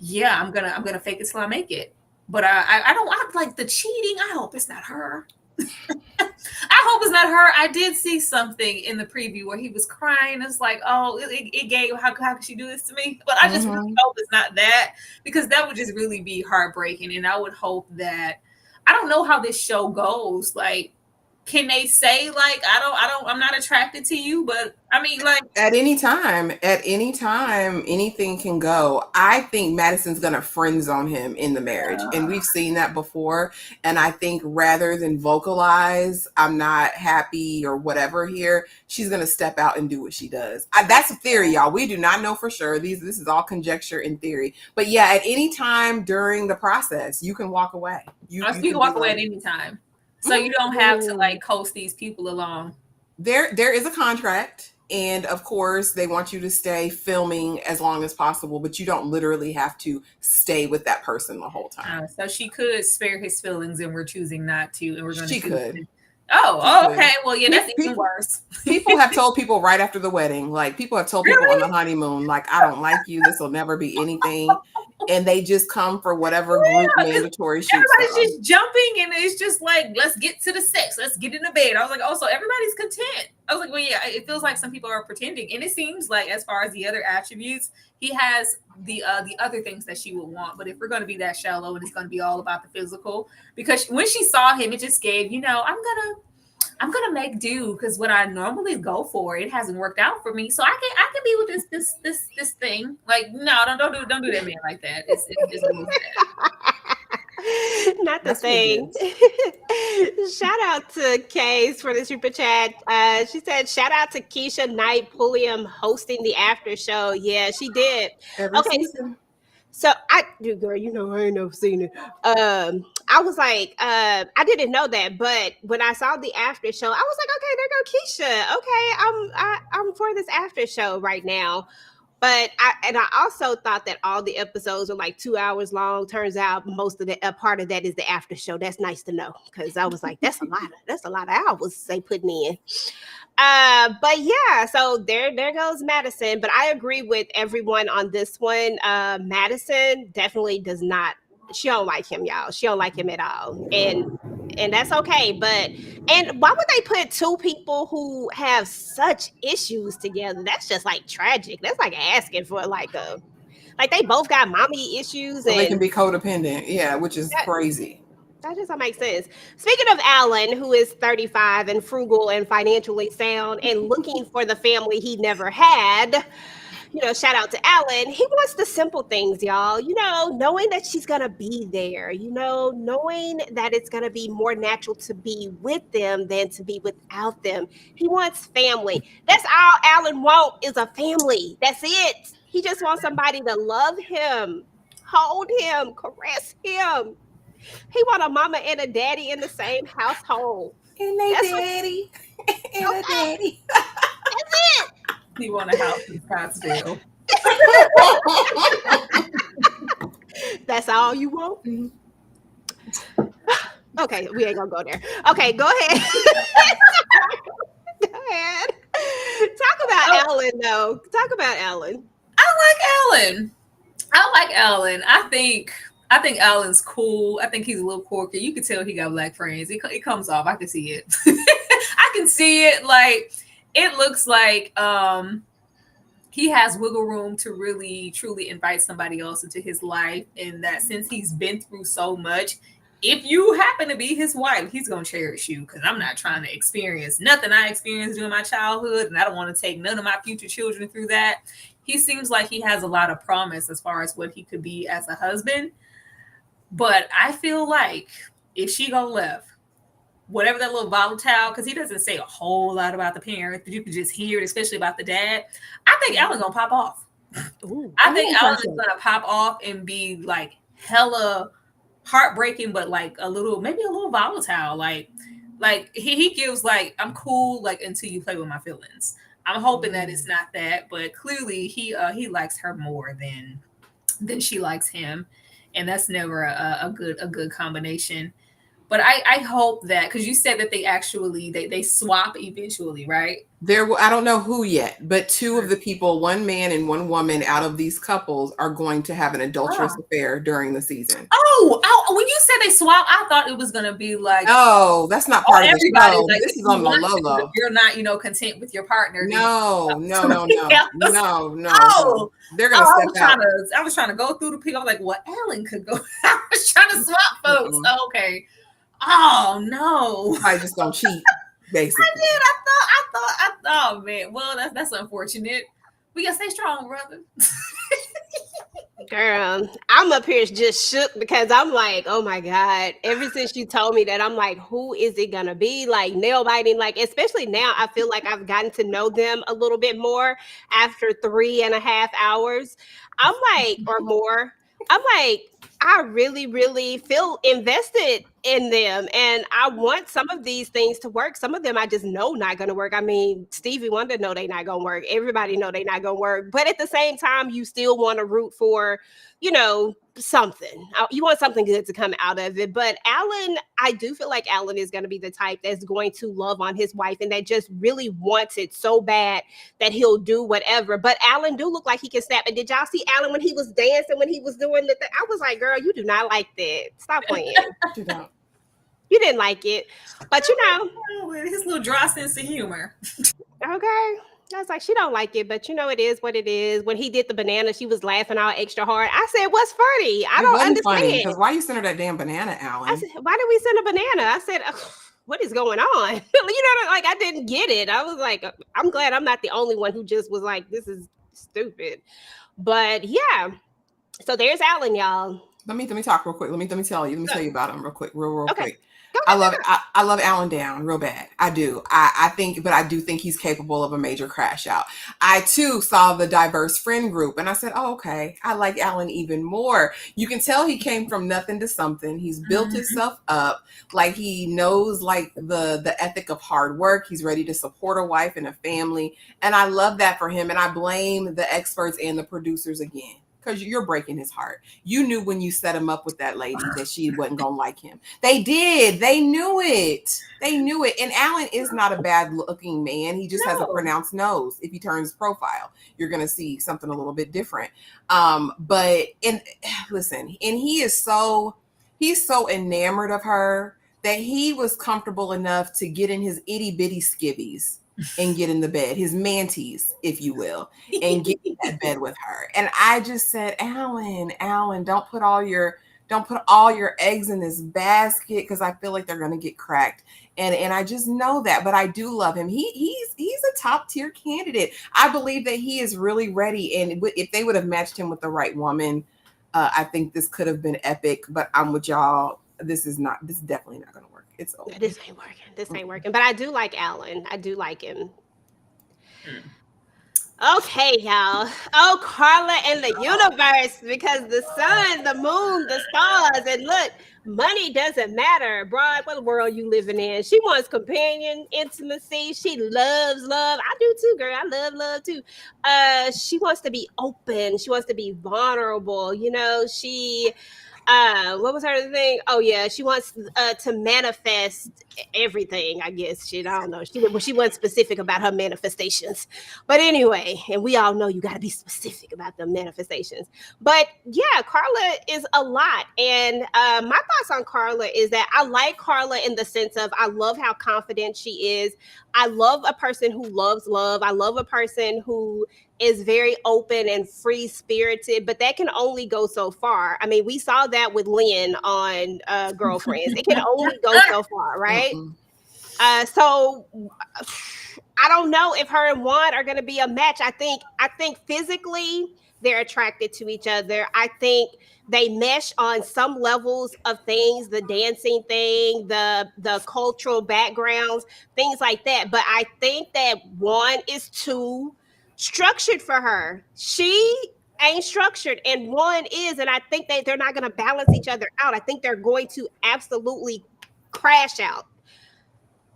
Speaker 7: gonna fake it till I make it. But I like the cheating. I hope it's not her. I hope it's not her. I did see something in the preview where he was crying. It's like, oh, it gave, how could she do this to me? But I just really hope it's not that, because that would just really be heartbreaking. And I would hope that, I don't know how this show goes. Like, can they say like I'm not attracted to you? But I mean, like
Speaker 6: at any time, anything can go. I think Madison's gonna friend zone him in the marriage, and we've seen that before. And I think rather than vocalize, I'm not happy or whatever here, she's gonna step out and do what she does. That's a theory, y'all. We do not know for sure. This is all conjecture and theory. But yeah, at any time during the process, you can walk away. You
Speaker 7: can walk away at any time. So you don't have to like coast these people along.
Speaker 6: There is a contract, and of course they want you to stay filming as long as possible, but you don't literally have to stay with that person the whole time.
Speaker 7: So she could spare his feelings, and we're choosing not to, and we're going to.
Speaker 6: She could.
Speaker 7: Oh, okay. Well, yeah, that's even worse.
Speaker 6: People have told people right after the wedding, like people have told people on the honeymoon, like, I don't like you. This will never be anything. And they just come for whatever group mandatory shoots.
Speaker 7: Everybody's just jumping, and it's just like, let's get to the sex. Let's get in the bed. I was like, oh, so everybody's content. I was like, well, yeah, it feels like some people are pretending. And it seems like as far as the other attributes, he has the other things that she would want. But if we're going to be that shallow and it's going to be all about the physical, because when she saw him, it just gave, I'm gonna make do because what I normally go for, it hasn't worked out for me. So I can be with this thing. Like, no, don't do that man like that. It's
Speaker 5: not the thing. Shout out to Case for the super chat. She said, shout out to Keisha Knight Pulliam hosting the after show. Yeah, she did. Okay. So girl, I ain't never seen it. I was like, I didn't know that, but when I saw the after show, I was like, okay, there go Keisha. Okay, I'm for this after show right now. But I also thought that all the episodes are like 2 hours long. Turns out most of the part of that is the after show. That's nice to know, because I was like, that's a lot of hours they putting in. But yeah, so there goes Madison. But I agree with everyone on this one. Madison definitely does not. She don't like him, y'all. She don't like him at all, and that's okay. And why would they put two people who have such issues together? That's just like tragic. That's like asking for like they both got mommy issues, and
Speaker 6: they can be codependent. Yeah, which is crazy.
Speaker 5: That just don't make sense. Speaking of Alan, who is 35 and frugal and financially sound and looking for the family he never had, shout out to Alan. He wants the simple things, y'all. Knowing that she's going to be there, knowing that it's going to be more natural to be with them than to be without them. He wants family. That's all Alan wants, is a family. That's it. He just wants somebody to love him, hold him, caress him. He want a mama and a daddy in the same household.
Speaker 6: And daddy. And a daddy.
Speaker 5: That's it.
Speaker 7: He want a house in Scottsdale.
Speaker 5: That's all you want? Mm-hmm. Okay, we ain't gonna go there. Okay, go ahead. Go ahead. Talk about Ellen, though. Talk about Ellen.
Speaker 7: I like Ellen. I think Alan's cool. I think he's a little quirky. You can tell he got black friends. It comes off. I can see it. I can see it. Like, it looks like he has wiggle room to really, truly invite somebody else into his life. And that since he's been through so much, if you happen to be his wife, he's going to cherish you, because I'm not trying to experience nothing I experienced during my childhood. And I don't want to take none of my future children through that. He seems like he has a lot of promise as far as what he could be as a husband. But I feel like if she go left, whatever that little volatile, because he doesn't say a whole lot about the parents, but you can just hear it, especially about the dad. I think Alan's gonna pop off. I think Alan's gonna pop off and be like hella heartbreaking, but like maybe a little volatile. Like he gives like, I'm cool, like, until you play with my feelings. I'm hoping that it's not that, but clearly he likes her more than she likes him. And that's never a good combination. But I hope that, because you said that they swap eventually, right?
Speaker 6: I don't know who yet, but two of the people, one man and one woman out of these couples, are going to have an adulterous affair during the season.
Speaker 7: Oh, when you said they swap, I thought it was going to be like,
Speaker 6: oh, that's not part of the show.
Speaker 7: Like,
Speaker 6: this is on the low.
Speaker 7: You're not, content with your partner.
Speaker 6: No.
Speaker 7: Oh,
Speaker 6: they're going to step out.
Speaker 7: I was trying to go through the people. I was like, well, Ellen could go. I was trying to swap folks. Oh, okay. Oh no.
Speaker 6: I just gonna cheat, basically.
Speaker 7: I did. I thought. Oh man. Well, that's unfortunate. We gotta stay strong, brother.
Speaker 5: Girl, I'm up here just shook because I'm like, oh my God. Ever since you told me that, I'm like, who is it gonna be? Like nail biting, like especially now, I feel like I've gotten to know them a little bit more after 3.5 hours. I'm like, or more. I'm like, I really, really feel invested in them. And I want some of these things to work. Some of them I just know not gonna work. I mean, Stevie Wonder know they not gonna work. Everybody know they not gonna work. But at the same time, you still want to root for, something. You want something good to come out of it. But Alan, I do feel like Alan is gonna be the type that's going to love on his wife and that just really wants it so bad that he'll do whatever. But Alan do look like he can snap. And did y'all see Alan when he was dancing, when he was doing the thing? I was like, girl, you do not like that. Stop playing.
Speaker 6: You don't.
Speaker 5: You didn't like it. But
Speaker 7: his little dry sense of humor.
Speaker 5: Okay. I was like, she don't like it, but it is what it is. When he did the banana, she was laughing all extra hard. I said, what's funny? I don't understand.
Speaker 6: Because why you send her that damn banana, Alan?
Speaker 5: I said, why did we send a banana? I said, what is going on? Like I didn't get it. I was like, I'm glad I'm not the only one who just was like, this is stupid. But yeah. So there's Alan, y'all.
Speaker 6: Let me talk real quick. Let me tell you about him real quick, real
Speaker 5: Okay.
Speaker 6: quick. I love Alan down real bad. I do. I do think he's capable of a major crash out. I too saw the diverse friend group and I said, oh, okay, I like Alan even more. You can tell he came from nothing to something. He's built himself up. Like he knows like the ethic of hard work. He's ready to support a wife and a family. And I love that for him. And I blame the experts and the producers again. Because you're breaking his heart. You knew when you set him up with that lady that she wasn't going to like him. They did. They knew it. And Alan is not a bad looking man. He just has a pronounced nose. If he turns profile, you're going to see something a little bit different. Listen, and he's so enamored of her that he was comfortable enough to get in his itty bitty skivvies and get in the bed, his manties, if you will, and get in that bed with her. And I just said, Alan, don't put all your eggs in this basket because I feel like they're gonna get cracked. And I just know that, but I do love him. He's a top tier candidate. I believe that he is really ready. And if they would have matched him with the right woman, I think this could have been epic. But I'm with y'all. This is definitely not gonna work. It's over.
Speaker 5: This ain't working. But I do like Alan. I do like him. Okay, y'all. Oh, Carla and the universe, because the sun, the moon, the stars, and look, money doesn't matter. Broad, what world you living in? She wants companion, intimacy. She loves love. I do too, girl. I love love too. She wants to be open. She wants to be vulnerable. What was her thing? Oh yeah, she wants to manifest everything. I guess I don't know. She wasn't specific about her manifestations, but anyway, and we all know you got to be specific about the manifestations. But yeah, Carla is a lot, and my thoughts on Carla is that I like Carla in the sense of I love how confident she is. I love a person who loves love. I love a person who is very open and free spirited, but that can only go so far. I mean, we saw that with Lynn on Girlfriends. It can only go so far, right? So I don't know if her and Juan are going to be a match. I think physically they're attracted to each other. I think they mesh on some levels of things, the dancing thing, the cultural backgrounds, things like that. But I think that Juan is too structured for her. She ain't structured and Juan is, and I think that they're not going to balance each other out. I think they're going to absolutely crash out.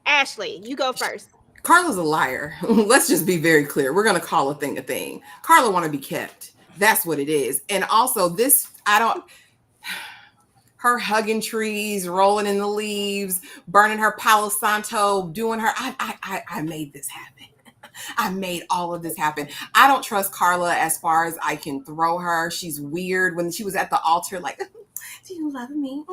Speaker 5: Ashley, you go first.
Speaker 6: Carla's a liar. Let's just be very clear. We're going to call a thing a thing. Carla want to be kept. That's what it is. And also her hugging trees, rolling in the leaves, burning her Palo Santo, doing her, I made this happen. I made all of this happen. I don't trust Carla as far as I can throw her. She's weird. When she was at the altar, like, do you love me?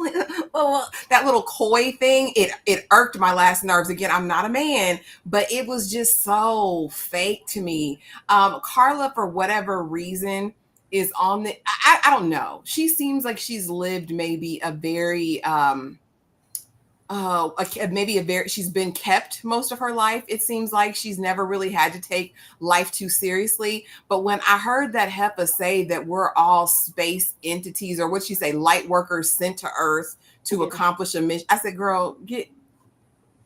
Speaker 6: That little coy thing, it irked my last nerves. Again, I'm not a man, but it was just so fake to me. Carla, for whatever reason, is on the, I don't know. She seems like she's lived maybe a very, she's been kept most of her life. It seems like she's never really had to take life too seriously. But when I heard that Hepa say that we're all space entities, or what she say, light workers sent to Earth to accomplish a mission, I said, girl,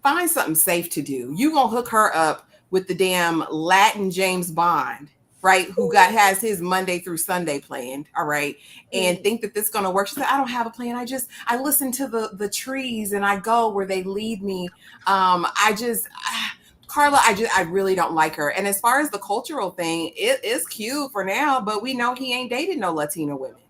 Speaker 6: find something safe to do. You gonna hook her up with the damn Latin James Bond, right? Who has his Monday through Sunday planned, all right, and think that this is gonna work. She said, I don't have a plan. I listen to the trees and I go where they lead me. Carla, I really don't like her. And as far as the cultural thing, it is cute for now, but we know he ain't dated no Latina women.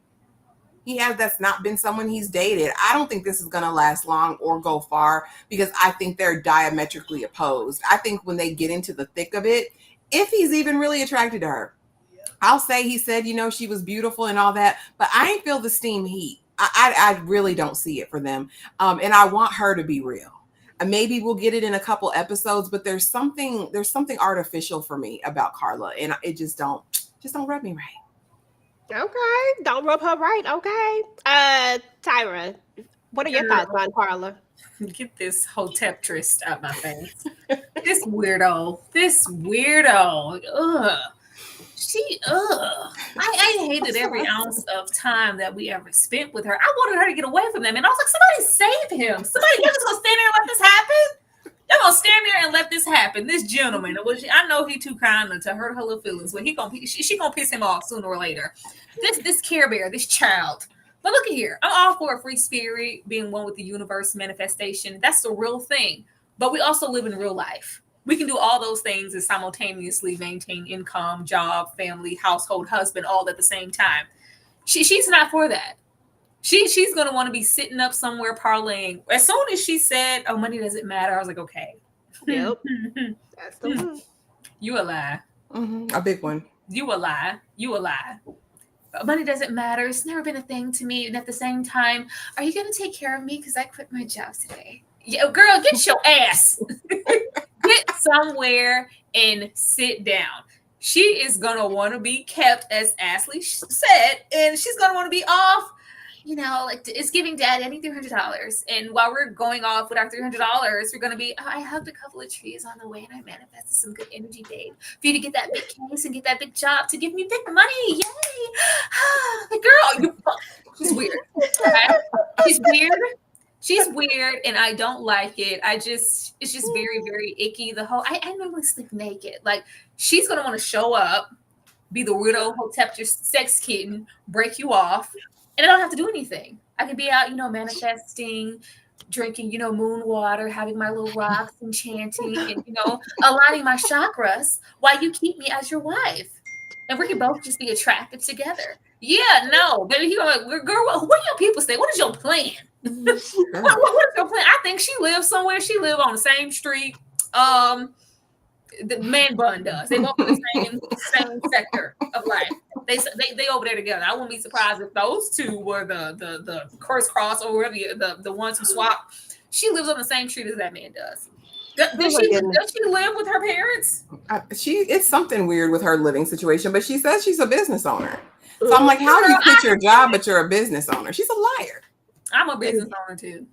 Speaker 6: That's not been someone he's dated. I don't think this is going to last long or go far, because I think they're diametrically opposed. I think when they get into the thick of it, if he's even really attracted to her, I'll say he said, she was beautiful and all that, but I ain't feel the steam heat. I really don't see it for them. And I want her to be real. Maybe we'll get it in a couple episodes, but there's something artificial for me about Carla, and it just don't rub me right.
Speaker 5: Okay, don't rub her right. Okay, Tyra, what are your thoughts on Carla?
Speaker 7: Get this hoteptress out my face. This weirdo. Ugh. I hated every ounce of time that we ever spent with her. I wanted her to get away from them, and I was like, somebody save him. You're just gonna stand there and let this happen? Y'all gonna stand there and let this happen? This gentleman, which I know he too kind to hurt her little feelings, but she gonna piss him off sooner or later. This Care Bear, this child. But look at here, I'm all for a free spirit, being one with the universe, manifestation. That's the real thing. But we also live in real life. We can do all those things and simultaneously maintain income, job, family, household, husband, all at the same time. She's not for that. She's going to want to be sitting up somewhere parlaying. As soon as she said, oh, money doesn't matter, I was like, okay.
Speaker 5: Yep. That's the one.
Speaker 7: You a lie.
Speaker 6: Mm-hmm. A big one.
Speaker 7: You a lie. Money doesn't matter. It's never been a thing to me. And at the same time, are you going to take care of me? Because I quit my job today. Yeah, girl, get your ass. Get somewhere and sit down. She is going to want to be kept, as Ashley said, and she's going to want to be off. Like it's giving dad any $300. And while we're going off with our $300, we're going to be, I hugged a couple of trees on the way and I manifested some good energy, babe, for you to get that big case and get that big job to give me big money. Yay. Girl, she's weird. Okay? She's weird and I don't like it. It's just very, very icky. I normally sleep naked. Like, she's going to want to show up, be the weirdo hotep, your sex kitten, break you off. And I don't have to do anything. I can be out, manifesting, drinking, moon water, having my little rocks and chanting and, aligning my chakras while you keep me as your wife. And we can both just be attractive together. Yeah, no, baby, girl, what do your people say? What is your plan? What is your plan? I think she lives somewhere. She lives on the same street. The man bun does. They both in the same sector of life. They over there together. I wouldn't be surprised if those two were the crisscross or whatever, the ones who swap. She lives on the same street as that man does. Does she live with her parents?
Speaker 6: It's something weird with her living situation, but she says she's a business owner. So I'm like, how do you quit your job but you're a business owner? She's a liar.
Speaker 7: I'm a business owner too.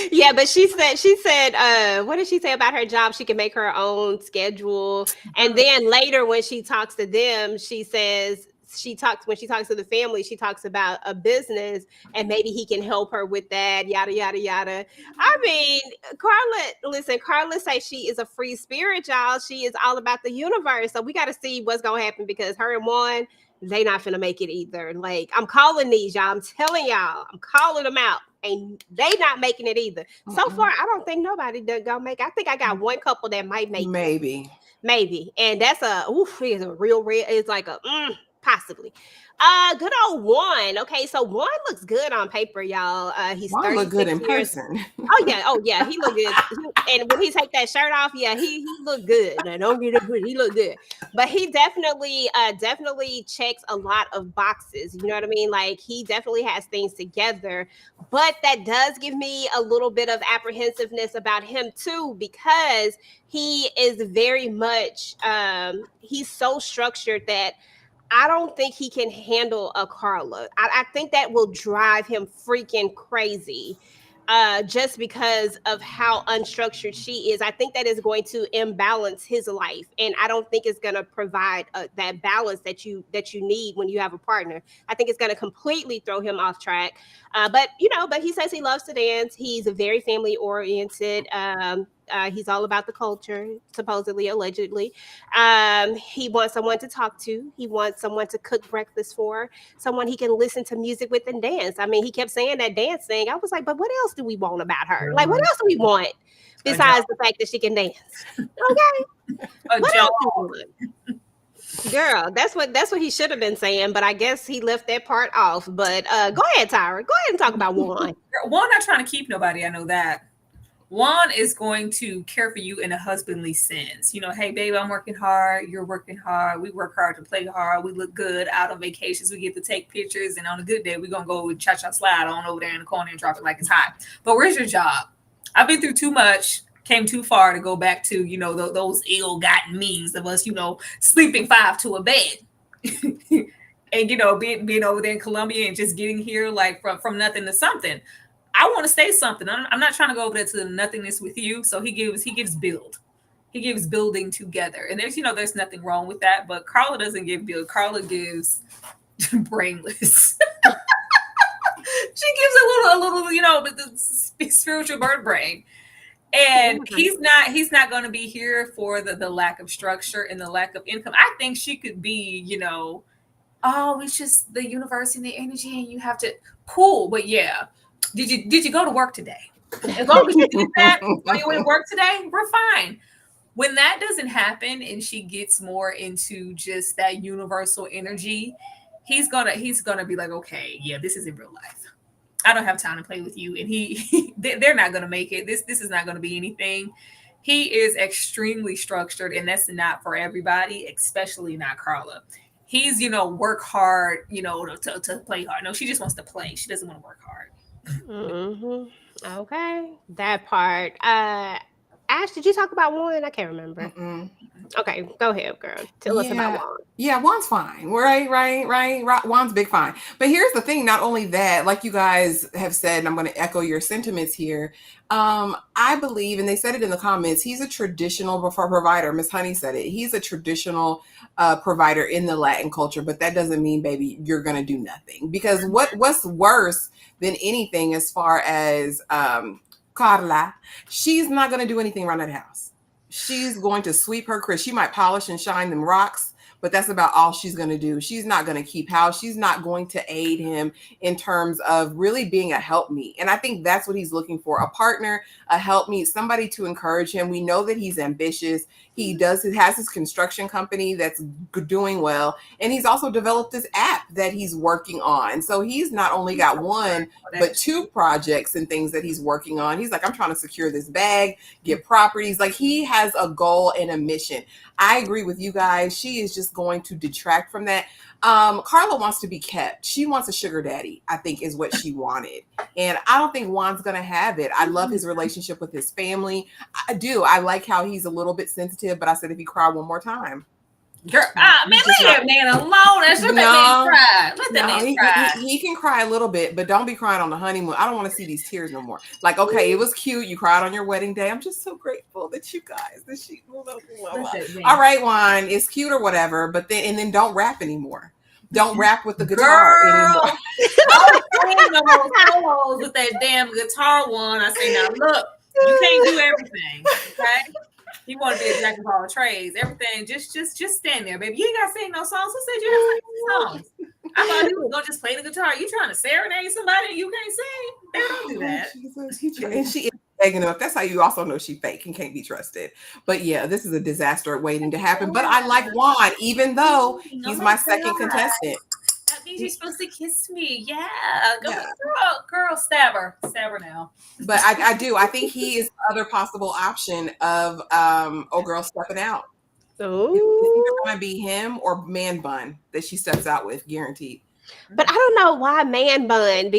Speaker 5: Yeah, but she said, what did she say about her job? She can make her own schedule. And then later when she talks to them, she says, when she talks to the family, she talks about a business and maybe he can help her with that, yada, yada, yada. I mean, Carla says she is a free spirit, y'all. She is all about the universe. So we got to see what's going to happen, because her and Juan, they not finna make it either. Like, I'm calling these, y'all. I'm telling y'all, I'm calling them out. And they not making it either. So far, I don't think nobody gonna make it. I think I got one couple that might make it. Maybe. And that's it's a real red. It's like a possibly. Good old Juan. Okay, so Juan looks good on paper, y'all. He's
Speaker 6: Juan look good in person.
Speaker 5: Oh yeah, he look good. And when he take that shirt off, yeah, he look good. Now, don't get it, he look good. But he definitely checks a lot of boxes. You know what I mean? Like, he definitely has things together. But that does give me a little bit of apprehensiveness about him too, because he is very much he's so structured that I don't think he can handle a Carla. I think that will drive him freaking crazy. Just because of how unstructured she is, I think that is going to imbalance his life, and I don't think it's going to provide that balance that you need when you have a partner. I think it's going to completely throw him off track. But he says he loves to dance. He's very family oriented. He's all about the culture, supposedly, allegedly. He wants someone to talk to. He wants someone to cook breakfast for, someone he can listen to music with and dance. I mean, he kept saying that dance thing. I was like, but what else do we want about her? Like, what else do we want besides the fact that she can dance? Okay. What else do we want? Girl, that's what he should have been saying, but I guess he left that part off. But go ahead, Tyra. Go ahead and talk about Juan.
Speaker 7: Juan not trying to keep nobody. I know that. Juan is going to care for you in a husbandly sense. Hey, baby, I'm working hard. You're working hard. We work hard to play hard. We look good out on vacations. We get to take pictures. And on a good day, we're going to go cha-cha slide on over there in the corner and drop it like it's hot. But where's your job? I've been through too much, came too far to go back to, those ill-gotten means of us, sleeping 5 to a bed. And, being over there in Colombia and just getting here like from nothing to something. I want to say something. I'm not trying to go over there to the nothingness with you. So he gives build. He gives building together. And there's nothing wrong with that. But Carla doesn't give build. Carla gives brainless. She gives a little, the spiritual bird brain. And he's not going to be here for the lack of structure and the lack of income. I think she could be, it's just the universe and the energy and you have to cool. But yeah. Did you go to work today? As long as you did that while you went to work today, we're fine. When that doesn't happen and she gets more into just that universal energy, he's gonna be like, okay, yeah, this isn't real life. I don't have time to play with you. And they're not gonna make it. This is not gonna be anything. He is extremely structured, and that's not for everybody, especially not Carla. He's work hard, to play hard. No, she just wants to play. She doesn't want to work hard.
Speaker 5: Mm-hmm. Okay, that part. Ash, did you talk about Juan? I can't remember.
Speaker 6: Mm-mm.
Speaker 5: Okay, go ahead, girl. Tell us about Juan.
Speaker 6: Yeah, Juan's fine. Right. Juan's big fine. But here's the thing. Not only that, like you guys have said, and I'm going to echo your sentiments here. I believe, and they said it in the comments, he's a traditional provider. Miss Honey said it. He's a traditional provider in the Latin culture, but that doesn't mean, baby, you're going to do nothing. Because what's worse than anything as far as Carla, she's not going to do anything around that house. She's going to sweep her crib. She might polish and shine them rocks, but that's about all she's going to do. She's not going to keep house. She's not going to aid him in terms of really being a helpmeet. And I think that's what he's looking for, a partner, a helpmeet, somebody to encourage him. We know that he's ambitious. He has his construction company that's doing well. And he's also developed this app that he's working on. So he's not only got one, but 2 projects and things that he's working on. He's like, I'm trying to secure this bag, get properties. Like, he has a goal and a mission. I agree with you guys. She is just going to detract from that. Carla wants to be kept. She wants a sugar daddy, I think, is what she wanted. And I don't think Juan's going to have it. I love his relationship with his family. I do. I like how he's a little bit sensitive, but I said if he cried one more time.
Speaker 7: Girl, man, leave that man alone. Let that man cry. Let that man cry.
Speaker 6: He can cry a little bit, but don't be crying on the honeymoon. I don't want to see these tears no more. Like, okay, it was cute. You cried on your wedding day. I'm just so grateful that you guys, all right, Juan, it's cute or whatever, but then don't rap anymore. Don't rap with the guitar anymore.
Speaker 7: Solos with that damn guitar one. I say, now look, you can't do everything. Okay. You want to be a jack of all trades. Everything, just stand there, baby. You ain't got to sing no songs. Who said you have to sing songs? I thought you was going to just play the guitar. You trying to serenade somebody and you can't sing? They don't do that.
Speaker 6: And she is begging enough. That's how you also know she fake and can't be trusted. But yeah, this is a disaster waiting to happen. But I like Juan, even though he's my second contestant.
Speaker 7: That means you're supposed to kiss me. Yeah. Girl, stab her now.
Speaker 6: But I do. I think he is the other possible option of girl stepping out.
Speaker 5: So
Speaker 6: it's either going to be him or man bun that she steps out with, guaranteed.
Speaker 5: But I don't know why man bun,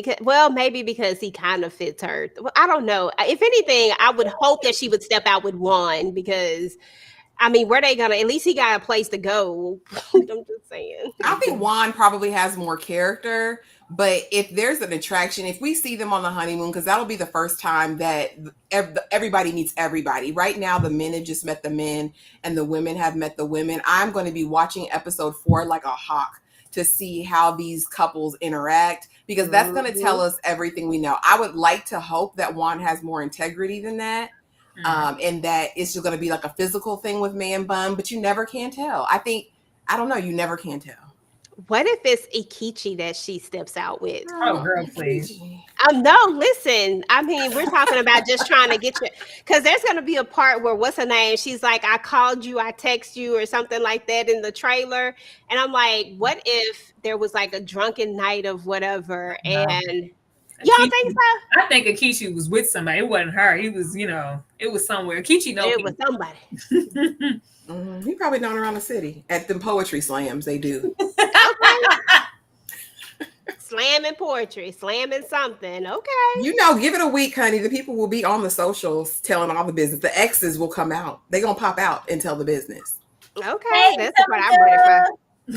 Speaker 5: maybe because he kind of fits her. I don't know. If anything, I would hope that she would step out with Juan because I mean, where they gonna? At least he got a place to go. I'm just saying.
Speaker 6: I think Juan probably has more character, but if there's an attraction, if we see them on the honeymoon, because that'll be the first time that everybody meets everybody. Right now, the men have just met the men, and the women have met the women. I'm going to be watching episode 4 like a hawk to see how these couples interact, because that's going to tell us everything we know. I would like to hope that Juan has more integrity than that. And that it's just going to be like a physical thing with Man Bun, but you never can tell. I don't know. You never can tell.
Speaker 5: What if it's Ikichi that she steps out with?
Speaker 7: Oh, girl, please.
Speaker 5: No, listen. I mean, we're talking about just trying to get you, because there's going to be a part where what's her name? She's like, I called you, I text you, or something like that in the trailer. And I'm like, what if there was like a drunken night of whatever? No. And y'all think so?
Speaker 7: I think Akichi was with somebody. It wasn't her. He was, it was somewhere. Akichi knows
Speaker 5: it was somebody.
Speaker 6: He probably known around the city at the poetry slams. They do.
Speaker 5: Slamming poetry, slamming something. Okay.
Speaker 6: Give it a week, honey. The people will be on the socials telling all the business. The exes will come out. They're going to pop out and tell the business.
Speaker 5: Okay. That's what I'm ready for.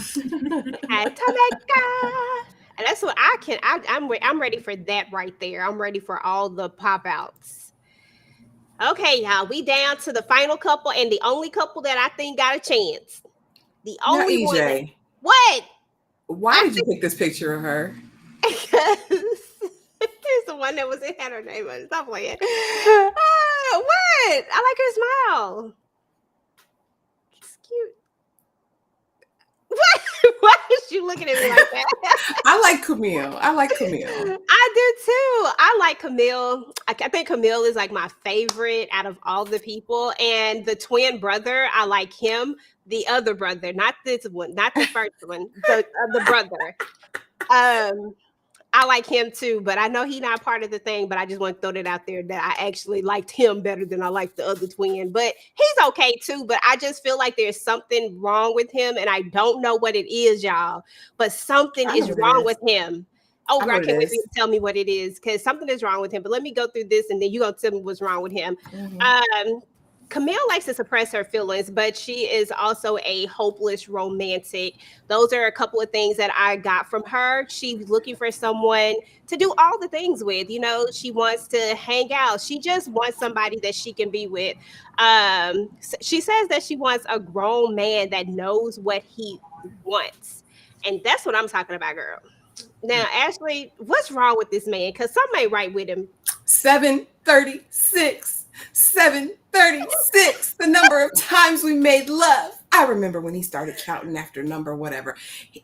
Speaker 5: Hey, Tameka. And that's what I'm ready for that right there. I'm ready for all the pop outs. Okay, y'all. We down to the final couple and the only couple that I think got a chance. The only
Speaker 6: now, EJ,
Speaker 5: one. What?
Speaker 6: Why did you pick this picture of her?
Speaker 5: Because it's the one that was in her name. Stop playing. What? I like her smile. It's cute. What? Why is you looking at me like that?
Speaker 6: I like Camille. I
Speaker 5: do too. I like Camille. I think Camille is like my favorite out of all the people. And the twin brother, I like him. The other brother, not this one, not the first one, the brother. I like him too, but I know he's not part of the thing, but I just want to throw that out there that I actually liked him better than I liked the other twin, but he's okay too. But I just feel like there's something wrong with him, and I don't know what it is, y'all, but something is wrong with him. Oh, girl, I can't wait for you to tell me what it is, because something is wrong with him. But let me go through this, and then you're going to tell me what's wrong with him. Mm-hmm. Camille likes to suppress her feelings, but she is also a hopeless romantic. Those are a couple of things that I got from her. She's looking for someone to do all the things with. She wants to hang out. She just wants somebody that she can be with. She says that she wants a grown man that knows what he wants. And that's what I'm talking about, girl. Now, Ashley, what's wrong with this man? Because something ain't right with him.
Speaker 6: 736. 736, the number of times we made love. I remember when he started counting after number whatever.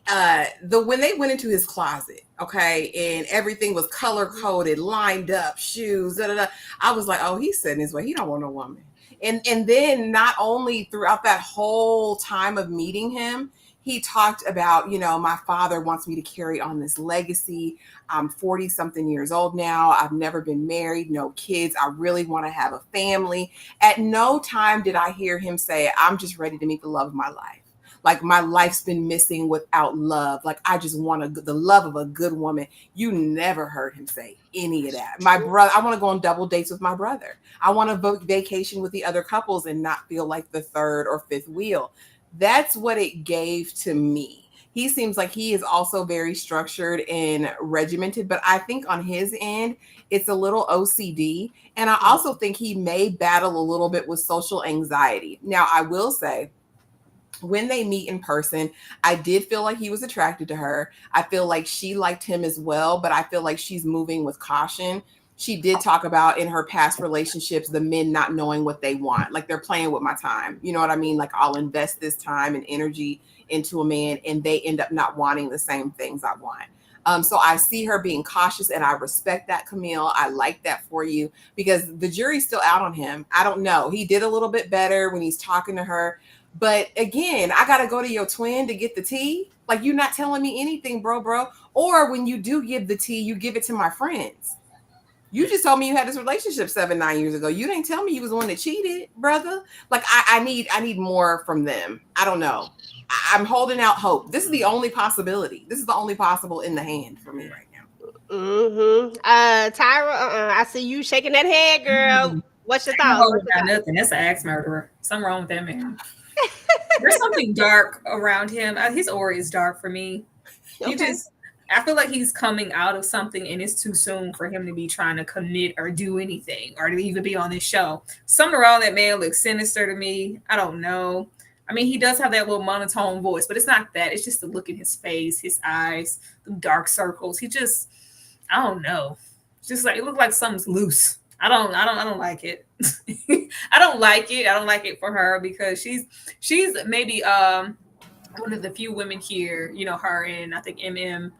Speaker 6: When they went into his closet, okay, and everything was color coded, lined up, shoes, I was like, oh, he's setting his way. He don't want no woman. And then not only throughout that whole time of meeting him, he talked about, my father wants me to carry on this legacy. I'm 40 something years old now. I've never been married, no kids. I really want to have a family. At no time did I hear him say, I'm just ready to meet the love of my life. Like, my life's been missing without love. Like, I just want the love of a good woman. You never heard him say any of that. My brother, I want to go on double dates with my brother. I want to vacation with the other couples and not feel like the third or fifth wheel. That's what it gave to me. He seems like he is also very structured and regimented, but I think on his end, it's a little OCD. And I also think he may battle a little bit with social anxiety. Now, I will say, when they meet in person, I did feel like he was attracted to her. I feel like she liked him as well, but I feel like she's moving with caution. She did talk about in her past relationships, the men not knowing what they want. Like, they're playing with my time. You know what I mean? Like, I'll invest this time and energy into a man and they end up not wanting the same things I want. So I see her being cautious and I respect that, Camille. I like that for you because the jury's still out on him. I don't know. He did a little bit better when he's talking to her. But again, I got to go to your twin to get the tea. Like, you're not telling me anything, bro. Or when you do give the tea, you give it to my friends. You just told me you had this relationship 7-9 years ago. You didn't tell me you was the one that cheated, brother. Like, I need more from them. I don't know. I'm holding out hope. This is the only possibility. This is the only possible in the hand for me right now.
Speaker 5: Mm-hmm. Tyra, I see you shaking that head, girl. What's your
Speaker 7: Ain't no
Speaker 5: thoughts?
Speaker 7: holding down nothing. That's an axe murderer. Something wrong with that man. There's something dark around him. His aura is dark for me.
Speaker 5: Okay.
Speaker 7: I feel like he's coming out of something, and it's too soon for him to be trying to commit or do anything or to even be on this show. Something around that man looks sinister to me. I don't know. I mean, he does have that little monotone voice, but it's not that. It's just the look in his face, his eyes, the dark circles. I don't know. It's just like it looks like something's loose. I don't like it. I don't like it. I don't like it for her because she's maybe one of the few women here, her and I think MM,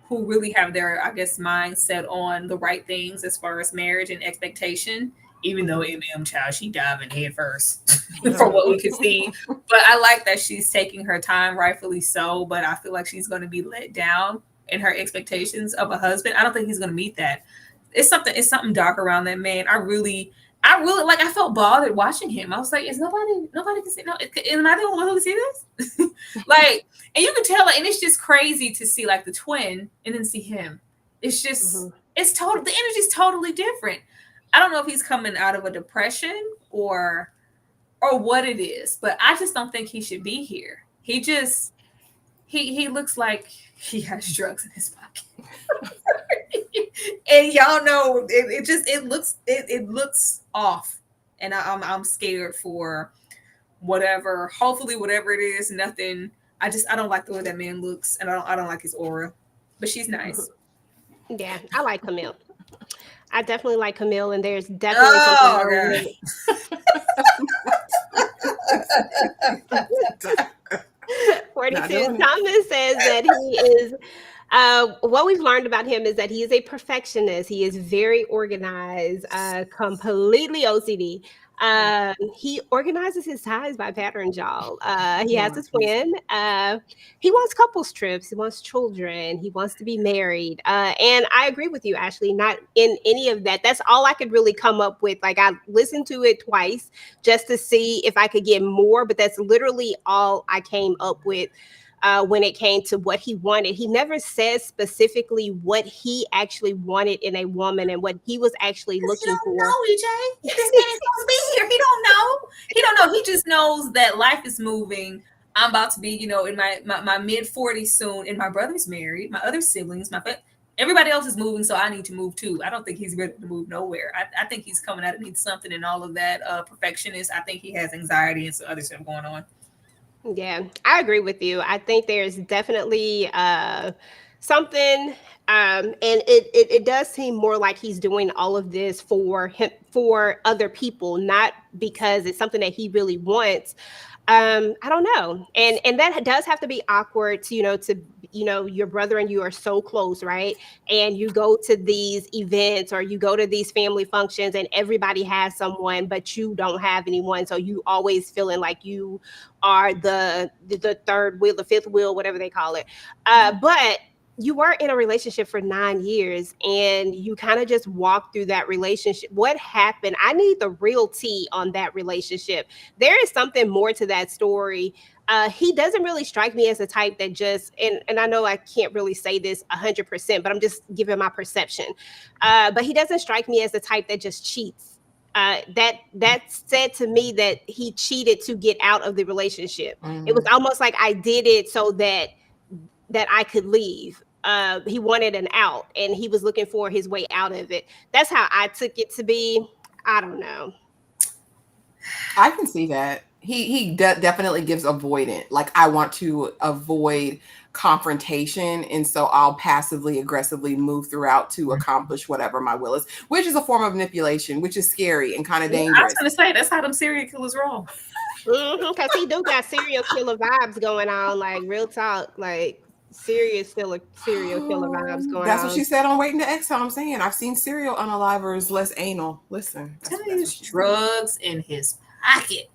Speaker 7: who really have their, I guess, mindset on the right things as far as marriage and expectation, even though child, she diving head first from what we can see. But I like that she's taking her time, rightfully so, but I feel like she's going to be let down in her expectations of a husband. I don't think he's going to meet that. It's something dark around that man. I really like, I felt bothered watching him. I was like, is nobody can see? No, am I the only one who can see this? Like, and you can tell, and it's just crazy to see like the twin and then see him. It's just, it's total, the energy's totally different. I don't know if he's coming out of a depression or what it is, but I just don't think he should be here. He looks like he has drugs in his pocket. And y'all know it looks off, and I'm scared for whatever. Hopefully, whatever it is, nothing. I don't like the way that man looks, and I don't like his aura. But she's nice.
Speaker 5: Yeah, I like Camille. I definitely like Camille, and there's definitely something wrong with it. 42 Thomas says that he is. What we've learned about him is that he is a perfectionist. He is very organized, completely OCD. He organizes his ties by patterns, y'all. He has a twin. He wants couples trips. He wants children. He wants to be married. And I agree with you, Ashley, not in any of that. That's all I could really come up with. Like, I listened to it twice just to see if I could get more, but that's literally all I came up with. When it came to what he wanted. He never said specifically what he actually wanted in a woman and what he was actually looking for.
Speaker 7: No, EJ. This man is supposed to be here. He don't know. He don't know. He just knows that life is moving. I'm about to be, in my mid-40s soon, and my brother's married. My other siblings, everybody else is moving, so I need to move too. I don't think he's ready to move nowhere. I think he's coming out and needs something and all of that. Perfectionist. I think he has anxiety and some other stuff going on.
Speaker 5: Yeah, I agree with you. I think there's definitely something, and it does seem more like he's doing all of this for other people, not because it's something that he really wants. I don't know, and that does have to be awkward to your brother and you are so close, right? And you go to these events or you go to these family functions and everybody has someone, but you don't have anyone. So you always feeling like you are the third wheel, the fifth wheel, whatever they call it. But you were in a relationship for 9 years and you kind of just walked through that relationship. What happened? I need the real tea on that relationship. There is something more to that story. He doesn't really strike me as a type that just, and I know I can't really say this 100%, but I'm just giving my perception. But he doesn't strike me as the type that just cheats. That said to me that he cheated to get out of the relationship. Mm-hmm. It was almost like I did it so that I could leave. He wanted an out and he was looking for his way out of it. That's how I took it to be. I don't know.
Speaker 6: I can see that. He definitely gives avoidant. Like, I want to avoid confrontation, and so I'll passively aggressively move throughout to accomplish whatever my will is, which is a form of manipulation, which is scary and kind of dangerous. I was
Speaker 7: going to say, that's how them serial killers roll.
Speaker 5: Because he do got serial killer vibes going on, like real talk, like serial killer vibes going on.
Speaker 6: That's what she said on Waiting to Exhale. I'm saying I've seen serial unalivers less anal. Listen,
Speaker 7: that's drugs in his pocket.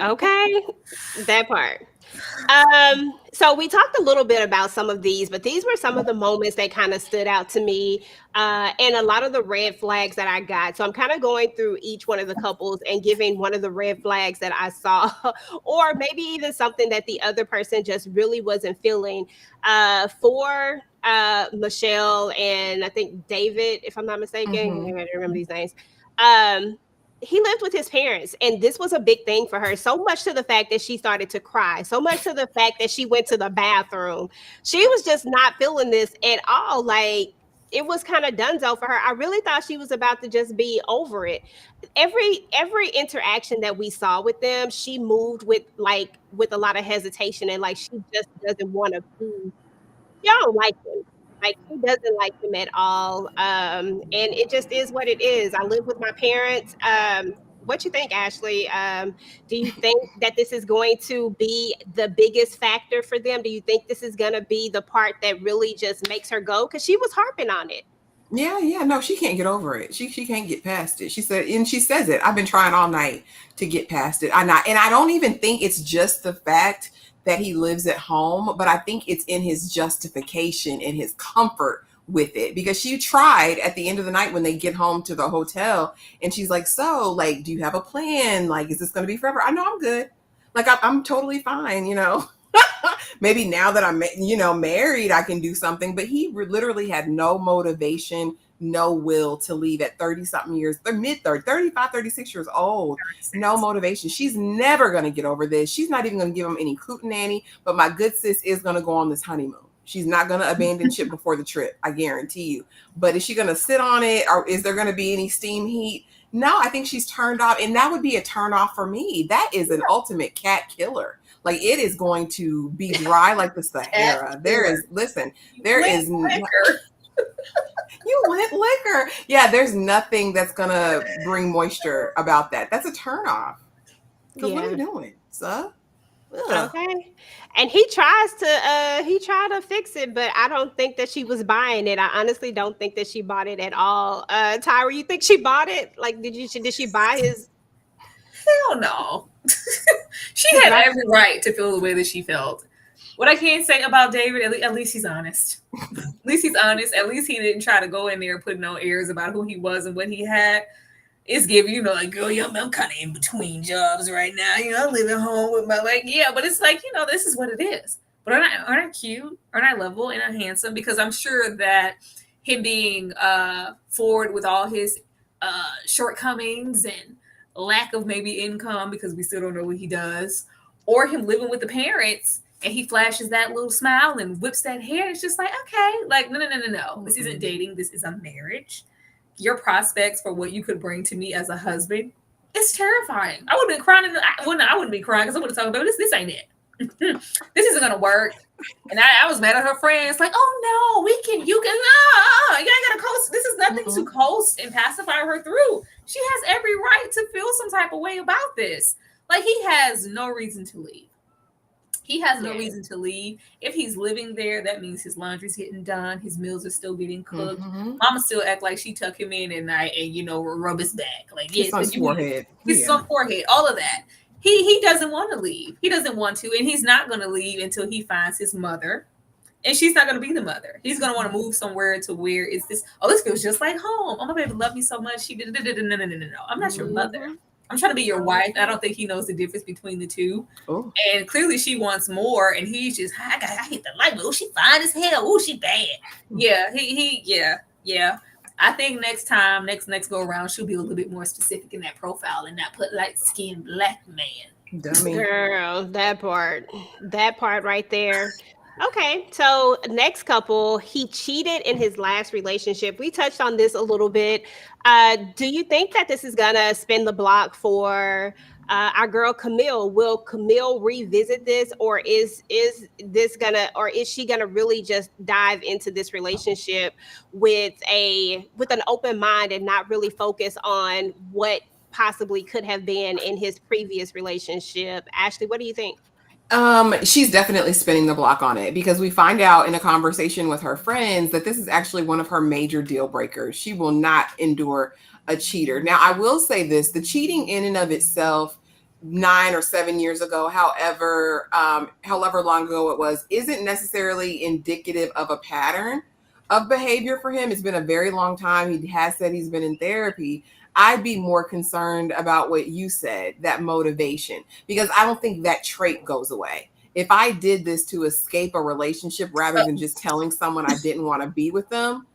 Speaker 5: Okay, that part. So we talked a little bit about some of these, but these were some of the moments that kind of stood out to me, and a lot of the red flags that I got. So I'm kind of going through each one of the couples and giving one of the red flags that I saw, or maybe even something that the other person just really wasn't feeling. For Michelle and I think David, if I'm not mistaken,
Speaker 6: Mhm.
Speaker 5: I remember these names. Um, he lived with his parents, and this was a big thing for her. So much to the fact that she started to cry. So much to the fact that she went to the bathroom. She was just not feeling this at all. Like it was kind of donezo for her. I really thought she was about to just be over it. Every interaction that we saw with them, she moved with a lot of hesitation and like she just doesn't want to be. She don't like him. Like she doesn't like him at all. And it just is what it is. I live with my parents. What you think, Ashley? Do you think that this is going to be the biggest factor for them? Do you think this is going to be the part that really just makes her go? Because she was harping on it.
Speaker 6: Yeah, no, she can't get over it. She can't get past it. She said, and she says it. I've been trying all night to get past it. And I don't even think it's just the fact that he lives at home, but I think it's in his justification and his comfort with it. Because she tried at the end of the night when they get home to the hotel, and she's like, "So, like, do you have a plan? Like, is this going to be forever?" I know I'm good. Like, I'm totally fine. Maybe now that I'm, married, I can do something. But he literally had no motivation, no will to leave at 30 something years, mid 30, 35, 36 years old. No motivation. She's never going to get over this. She's not even going to give him any nanny. But my good sis is going to go on this honeymoon. She's not going to abandon ship before the trip. I guarantee you. But is she going to sit on it, or is there going to be any steam heat? No, I think she's turned off. And that would be a turn off for me. That is an ultimate cat killer. Like it is going to be dry like the Sahara. There is
Speaker 7: liquor.
Speaker 6: You lit liquor. Yeah, there's nothing that's gonna bring moisture about that. That's a turn off. What are you doing, sir?
Speaker 5: Okay. And he tried to fix it, but I don't think that she was buying it. I honestly don't think that she bought it at all. Tyra, you think she bought it? Like did she buy his?
Speaker 7: Hell no. She had every right to feel the way that she felt. What I can say about David, at least he's honest. At least he's honest. At least he didn't try to go in there and put no airs about who he was and what he had. It's giving, like, girl, I'm kind of in between jobs right now. I live at home with my, but it's like, this is what it is. But aren't I cute? Aren't I lovable? And I'm handsome? Because I'm sure that him being forward with all his shortcomings and lack of maybe income, because we still don't know what he does, or him living with the parents and he flashes that little smile and whips that hair. It's just like, okay, like, no. This isn't dating. This is a marriage. Your prospects for what you could bring to me as a husband is terrifying. I would have been crying. I wouldn't be crying because I would have talked about this ain't it. This isn't going to work. And I was mad at her friends, like, oh no, you ain't got to coast. This is nothing to coast and pacify her through. She has every right to feel some type of way about this. Like, he has no reason to leave. He has no reason to leave. If he's living there, that means his laundry's getting done. His meals are still getting cooked. Mama still act like she tuck him in at night and, rub his back. Like, yes,
Speaker 6: his forehead.
Speaker 7: His forehead, all of that. He doesn't want to leave. He doesn't want to, and he's not going to leave until he finds his mother. And she's not going to be the mother. He's going to want to move somewhere to where is this? Oh, this feels just like home. Oh, my baby loved me so much. She did. No. I'm not your mother. I'm trying to be your wife. I don't think he knows the difference between the two.
Speaker 6: Oh.
Speaker 7: And clearly she wants more. And he's just, I hit the light. Oh, she fine as hell. Oh, she bad. Yeah, yeah. I think next time, next go around, she'll be a little bit more specific in that profile and not put light-skinned black man.
Speaker 6: Dummy.
Speaker 5: Girl, that part right there. Okay, so next couple, he cheated in his last relationship. We touched on this a little bit. Do you think that this is gonna spin the block for our girl Camille? Will Camille revisit this, or is she gonna really just dive into this relationship with an open mind and not really focus on what possibly could have been in his previous relationship? Ashley, what do you think?
Speaker 6: She's definitely spinning the block on it, because we find out in a conversation with her friends that this is actually one of her major deal breakers. She will not endure a cheater. Now, I will say this, the cheating in and of itself, 9 or 7 years ago, however long ago it was, isn't necessarily indicative of a pattern of behavior for him. It's been a very long time. He has said he's been in therapy. I'd be more concerned about what you said, that motivation, because I don't think that trait goes away. if I did this to escape a relationship rather than just telling someone I didn't want to be with them,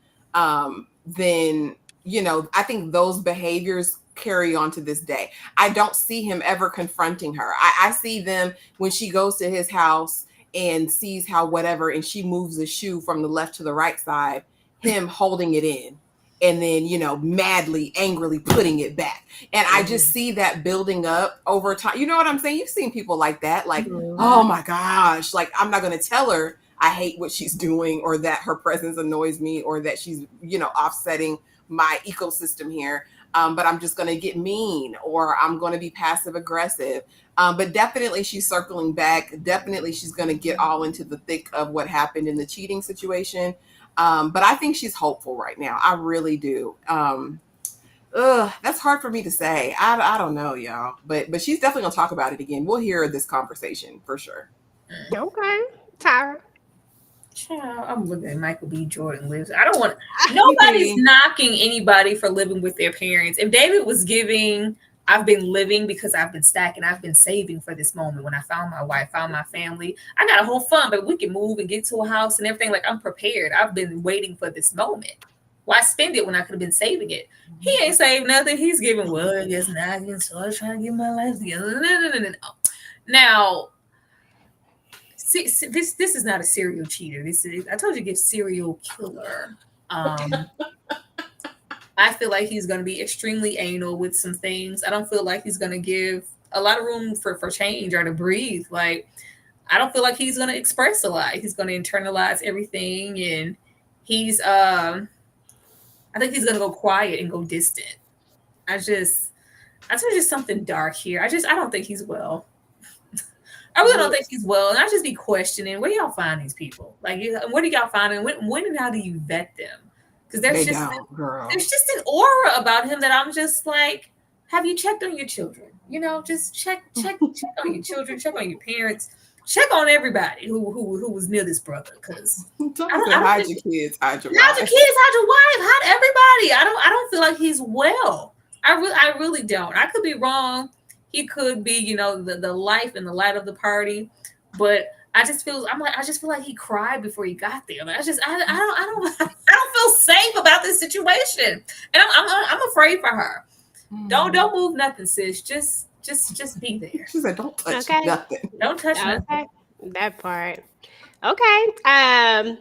Speaker 6: then, you know, I think those behaviors carry on to this day. I don't see him ever confronting her. I see them when she goes to his house and sees how whatever, and she moves the shoe from the left to the right side, him holding it in. And then, you know, madly, angrily putting it back. And I just see that building up over time. You know what I'm saying? You've seen people like that. Like, oh my gosh, like, I'm not going to tell her I hate what she's doing, or that her presence annoys me, or that she's, you know, offsetting my ecosystem here. But I'm just going to get mean, or I'm going to be passive aggressive. But definitely she's circling back. Definitely she's going to get all into the thick of what happened in the cheating situation. But I think she's hopeful right now. I really do. That's hard for me to say. I don't know, y'all. But she's definitely gonna talk about it again. We'll hear this conversation for sure.
Speaker 5: Okay, Tyra.
Speaker 7: Child, I'm looking at Michael B. Jordan lives. I don't want. Nobody's knocking anybody for living with their parents. If David was giving, I've been living because I've been stacking. I've been saving for this moment. When I found my wife, found my family, I got a whole fun, but we can move and get to a house and everything. Like, I'm prepared. I've been waiting for this moment. Why spend it when I could have been saving it? He ain't saved nothing. He's giving, well, I guess not. So I was trying to get my life together. No. Now, see, this is not a serial cheater. This is, I told you, get serial killer. I feel like he's going to be extremely anal with some things. I don't feel like he's going to give a lot of room for change or to breathe. Like, I don't feel like he's going to express a lot. He's going to internalize everything, and he's I think he's going to go quiet and go distant. I just something dark here. I don't think he's well. I really don't think he's well. And I just be questioning, where do y'all find these people? Like, where do y'all find them? When and how do you vet them? Because there's just an aura about him that I'm just like, have you checked on your children? You know, just check on your children, check on your parents, check on everybody who was near this brother. Because
Speaker 6: hide your kids, hide your wife.
Speaker 7: Hide your kids, hide your wife, hide everybody. I don't feel like he's well. I really don't. I could be wrong. He could be, you know, the life and the light of the party, but I just feel like he cried before he got there. Like, I don't feel safe about this situation, and I'm afraid for her. Don't move nothing, sis. Just be there.
Speaker 6: She said, "Don't touch nothing.
Speaker 7: Don't touch nothing."
Speaker 5: That part. Okay.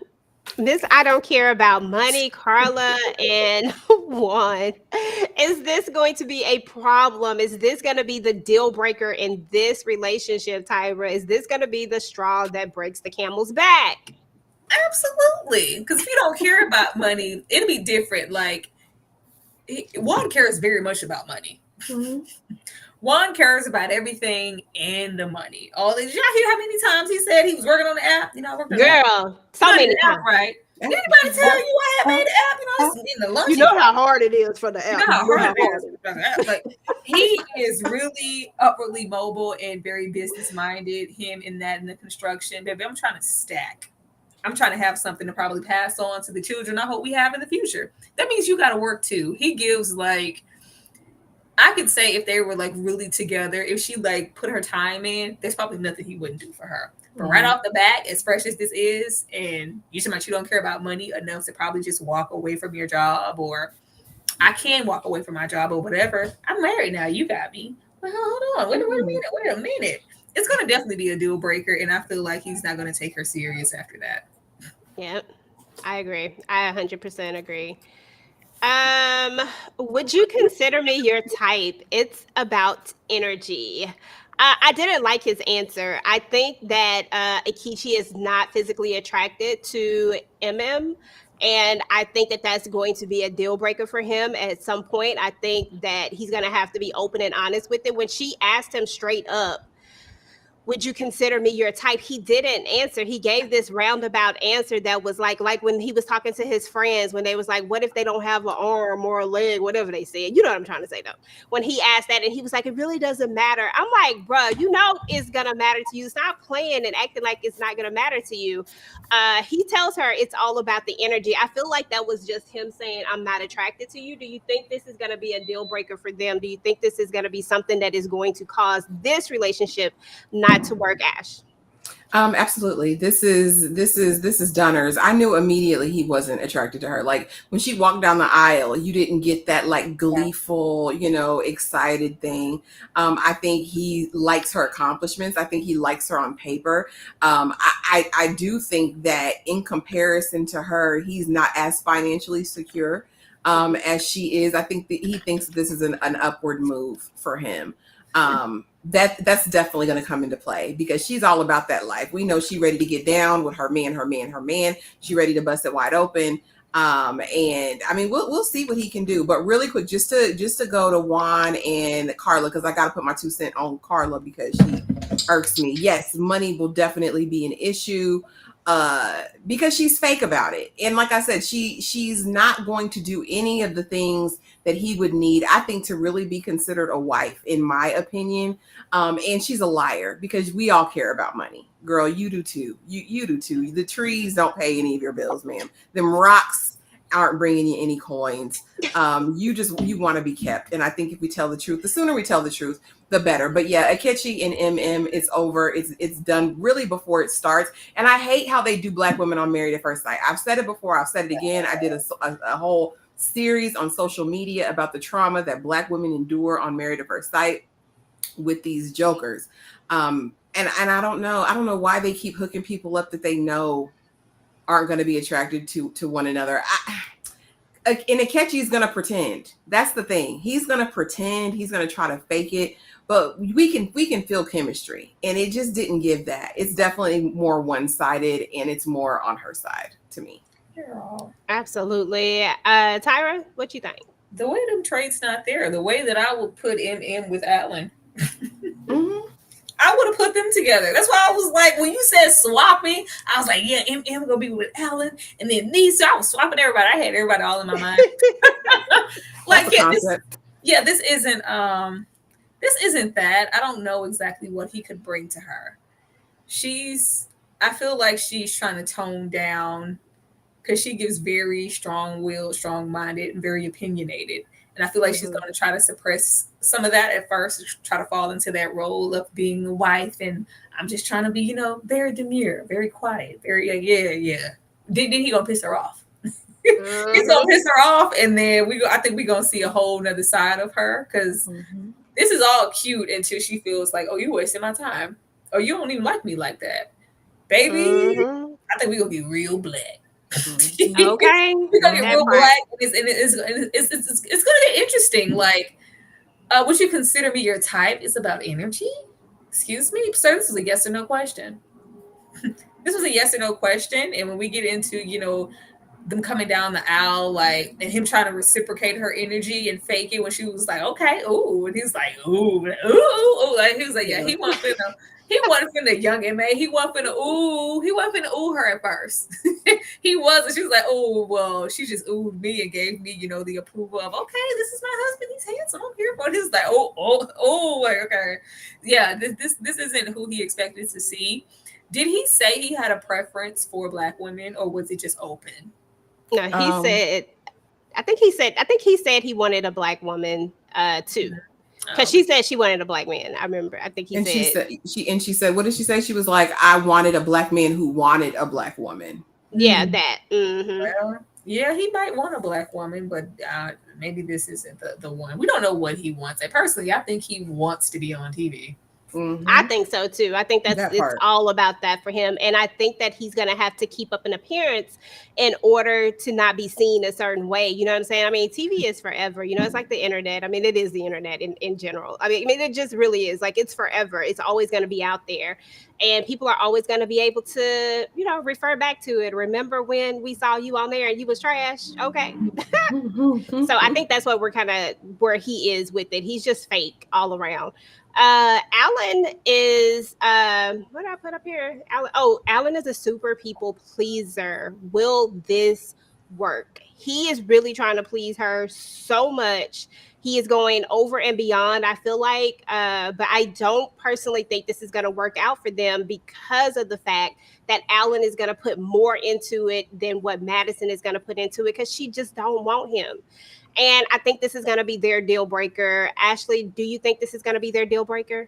Speaker 5: This I don't care about money, Carla and Juan. Is this going to be a problem? Is this going to be the deal breaker in this relationship, Tyra? Is this going to be the straw that breaks the camel's back?
Speaker 7: Absolutely. Because if you don't care about money, it'll be different. Like, Juan cares very much about money. Mm-hmm. Juan cares about everything and the money. Did y'all hear how many times he said he was working on the app? You know,
Speaker 5: so many times,
Speaker 7: right? Did anybody tell you I had made the app? You know, in the lunch.
Speaker 5: You know how hard it is for the app.
Speaker 7: You know how hard it is for the app. Like, he is really upwardly mobile and very business minded. Him in the construction, baby. I'm trying to stack. I'm trying to have something to probably pass on to the children I hope we have in the future. That means you got to work too. He gives, like, I could say if they were like really together, if she like put her time in, there's probably nothing he wouldn't do for her. But right off the bat, as fresh as this is, and you're talking about you don't care about money enough to probably just walk away from your job, or I can walk away from my job or whatever. I'm married now. You got me. Well, hold on. Wait a minute. It's going to definitely be a deal breaker, and I feel like he's not going to take her serious after that.
Speaker 5: Yep, I agree. I 100% agree. Would you consider me your type? It's about energy. I didn't like his answer. I think that Akichi is not physically attracted to MM, and I think that that's going to be a deal breaker for him at some point. I think that he's going to have to be open and honest with it. When she asked him straight up, would you consider me your type? He didn't answer. He gave this roundabout answer that was like when he was talking to his friends, when they was like, what if they don't have an arm or a leg, whatever they said. You know what I'm trying to say, though. When he asked that, and he was like, it really doesn't matter. I'm like, bro, you know it's going to matter to you. Stop playing and acting like it's not going to matter to you. He tells her it's all about the energy. I feel like that was just him saying, I'm not attracted to you. Do you think this is going to be a deal breaker for them? Do you think this is going to be something that is going to cause this relationship not to work, Ash?
Speaker 6: Absolutely. This is Dunners. I knew immediately he wasn't attracted to her. Like when she walked down the aisle, you didn't get that like gleeful, excited thing. I think he likes her accomplishments. I think he likes her on paper. I do think that in comparison to her, he's not as financially secure as she is. I think that he thinks that this is an upward move for him. That's definitely going to come into play because she's all about that life. We know she's ready to get down with her man. She ready to bust it wide open. And I mean, we'll see what he can do. But really quick, just to go to Juan and Carla, because I got to put my 2 cents on Carla because she irks me. Yes, money will definitely be an issue because she's fake about it. And like I said, she's not going to do any of the things that he would need, I think, to really be considered a wife, in my opinion. And she's a liar because we all care about money. Girl, you do too. You do too. The trees don't pay any of your bills, ma'am. Them rocks aren't bringing you any coins. You want to be kept. And I think if we tell the truth, the sooner we tell the truth, the better. But yeah, Akechi and MM, it's over. It's done really before it starts. And I hate how they do Black women on Married at First Sight. I've said it before. I've said it again. I did a whole series on social media about the trauma that Black women endure on Married at First Sight with these jokers. And I don't know why they keep hooking people up that they know aren't going to be attracted to one another. And Akechi's going to pretend. That's the thing. He's going to pretend. He's going to try to fake it. But we can feel chemistry. And it just didn't give that. It's definitely more one-sided and it's more on her side to me.
Speaker 5: Absolutely. Tyra, what you think?
Speaker 7: The way them traits not there, the way that I would put MM with Alan.
Speaker 6: Mm-hmm.
Speaker 7: I would have put them together. That's why I was like, when you said swapping, I was like, yeah, MM gonna be with Alan, and then these two, I was swapping everybody. I had everybody all in my mind. Like, this isn't that. I don't know exactly what he could bring to her. I feel like she's trying to tone down because she gives very strong-willed, strong-minded, and very opinionated. And I feel like she's going to try to suppress some of that at first, try to fall into that role of being the wife. And I'm just trying to be, very demure, very quiet, very, yeah. Then he going to piss her off. He's going to piss her off. And then I think we're going to see a whole nother side of her because this is all cute until she feels like, oh, you wasting my time. Or you don't even like me like that. Baby, I think we're going to be real Black.
Speaker 5: Okay.
Speaker 7: We're gonna get real Black, and it's gonna get interesting. Like, would you consider me your type? It's about energy. Excuse me, sir. This is a yes or no question. This was a yes or no question, and when we get into them coming down the aisle, like, and him trying to reciprocate her energy and fake it when she was like, okay, ooh, and he's like, ooh, like he was like, yeah, he wasn't finna young MA. He wasn't finna ooh her at first. He was, and she was like, oh, well, she just oohed me and gave me, the approval of, okay, this is my husband. He's handsome. I'm here for it. He's like, like, okay. Yeah, this isn't who he expected to see. Did he say he had a preference for Black women, or was it just open?
Speaker 5: No, he said, I think he said he wanted a Black woman too. Because she said she wanted a Black man. I remember. I think he said.
Speaker 6: She said, what did she say? She was like, I wanted a Black man who wanted a Black woman.
Speaker 5: Yeah, that. Mm-hmm.
Speaker 7: Well, yeah, he might want a Black woman, but maybe this isn't the one. We don't know what he wants. And personally, I think he wants to be on TV.
Speaker 5: Mm-hmm. I think so too. I think it's all about that for him. And I think that he's going to have to keep up an appearance in order to not be seen a certain way. You know what I'm saying? I mean, TV is forever. It's like the internet. I mean, it is the internet in general. I mean, it just really is. Like, it's forever. It's always going to be out there. And people are always going to be able to, refer back to it. Remember when we saw you on there and you was trash? Okay. So I think that's what we're kind of where he is with it. He's just fake all around. Alan is what did I put up here? Alan is a super people pleaser. Will this work? He is really trying to please her so much. He is going over and beyond, I feel like, but I don't personally think this is going to work out for them because of the fact that Alan is going to put more into it than what Madison is going to put into it because she just don't want him. And I think this is going to be their deal breaker. Ashley, do you think this is going to be their deal breaker?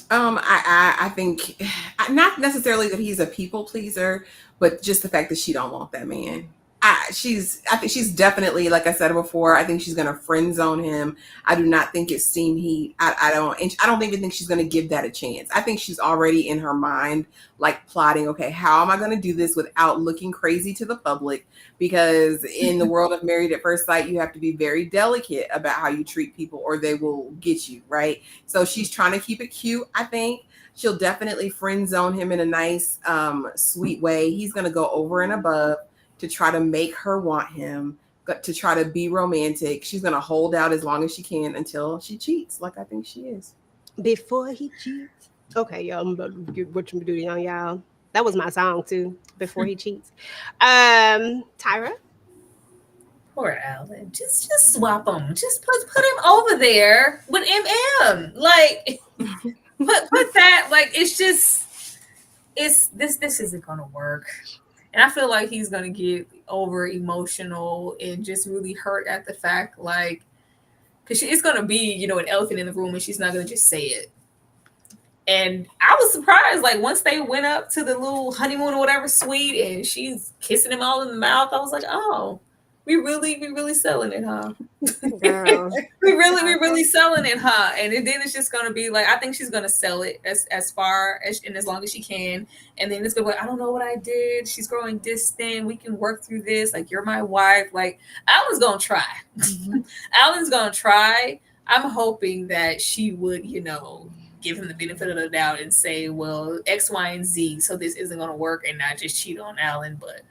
Speaker 6: I think not necessarily that he's a people pleaser, but just the fact that she don't want that man. I think she's definitely, like I said before, I think she's gonna friend zone him. I do not think it's steam heat. I don't even think she's gonna give that a chance. I think she's already in her mind like plotting, okay, how am I gonna do this without looking crazy to the public? Because in the world of Married at First Sight, you have to be very delicate about how you treat people or they will get you, right? So she's trying to keep it cute, I think. She'll definitely friend zone him in a nice, sweet way. He's gonna go over and above to try to make her want him, to try to be romantic. She's going to hold out as long as she can until she cheats, like I think she is.
Speaker 5: Before he cheats. Okay, y'all, I'm about to get what you do on y'all. That was my song too, Before He Cheats. Tyra?
Speaker 7: Poor Alan. Just swap him. Just put him over there with MM. Like, put that, like, this isn't going to work. And I feel like he's going to get over emotional and just really hurt at the fact, like, because it's going to be, an elephant in the room and she's not going to just say it. And I was surprised, like, once they went up to the little honeymoon or whatever suite and she's kissing him all in the mouth, I was like, oh, we really selling it, huh?
Speaker 5: Girl.
Speaker 7: we really selling it, huh? And then it's just gonna be like, I think she's gonna sell it as far as and as long as she can. And then it's gonna be like, I don't know what I did. She's growing distant. We can work through this. Like, you're my wife. Like, Alan's gonna try. Mm-hmm. Alan's gonna try. I'm hoping that she would, give him the benefit of the doubt and say, well, X, Y, and Z. So this isn't gonna work, and not just cheat on Alan, but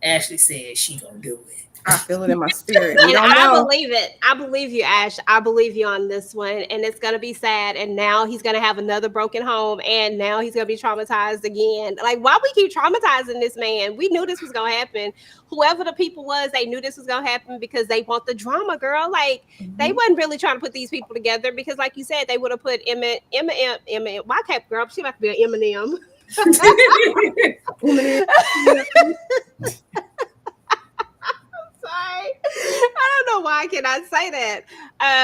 Speaker 7: Ashley said she gonna do it.
Speaker 6: I feel it in my spirit.
Speaker 5: And I believe it. I believe you, Ash. I believe you on this one. And it's going to be sad. And now he's going to have another broken home. And now he's going to be traumatized again. Like, why we keep traumatizing this man? We knew this was going to happen. Whoever the people was, they knew this was going to happen because they want the drama, girl. Like, they wasn't really trying to put these people together because, like you said, they would have put Emma. Why can't girl? She about to be an Eminem. I don't know why I cannot say that,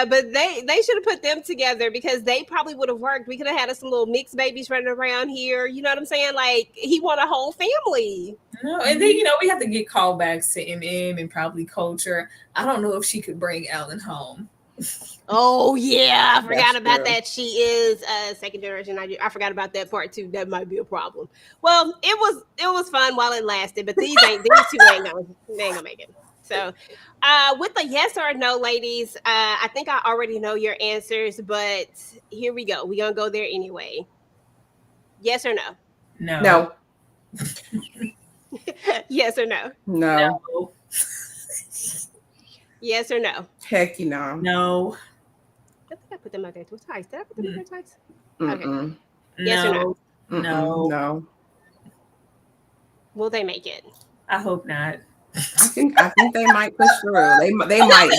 Speaker 5: but they should have put them together because they probably would have worked. We could have had some little mixed babies running around here. You know what I'm saying? Like, he want a whole family.
Speaker 7: No, and then we have to get callbacks to MM and probably Culture. I don't know if she could bring Alan home.
Speaker 5: Oh yeah, I forgot about that. She is second generation. I forgot about that part too. That might be a problem. Well, it was fun while it lasted, but these two ain't gonna make it. So, with the yes or no, ladies, I think I already know your answers, but here we go. We're going to go there anyway. Yes or no?
Speaker 6: No.
Speaker 5: Yes or no?
Speaker 6: No.
Speaker 5: Yes or no?
Speaker 6: Heck, no.
Speaker 7: No.
Speaker 5: I think I put them out there twice. Did I put them out there twice?
Speaker 6: Mm-mm.
Speaker 5: Okay. Yes or no?
Speaker 6: No.
Speaker 5: Will they make it?
Speaker 7: I hope not.
Speaker 6: I think they might push through. They might.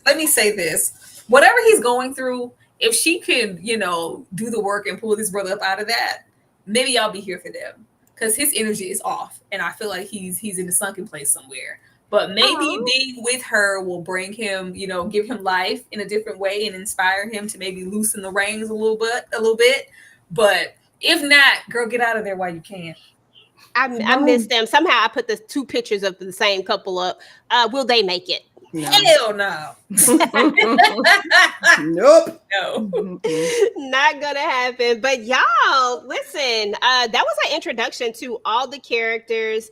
Speaker 7: Let me say this. Whatever he's going through, if she can, do the work and pull this brother up out of that, maybe I'll be here for them. Because his energy is off. And I feel like he's in a sunken place somewhere. But maybe being with her will bring him, give him life in a different way and inspire him to maybe loosen the reins a little bit. But if not, girl, get out of there while you can.
Speaker 5: I missed them. Somehow I put the two pictures of the same couple up. Will they make it?
Speaker 6: No.
Speaker 7: Hell no.
Speaker 6: Nope.
Speaker 7: No.
Speaker 5: Not gonna happen. But y'all, listen, that was an introduction to all the characters.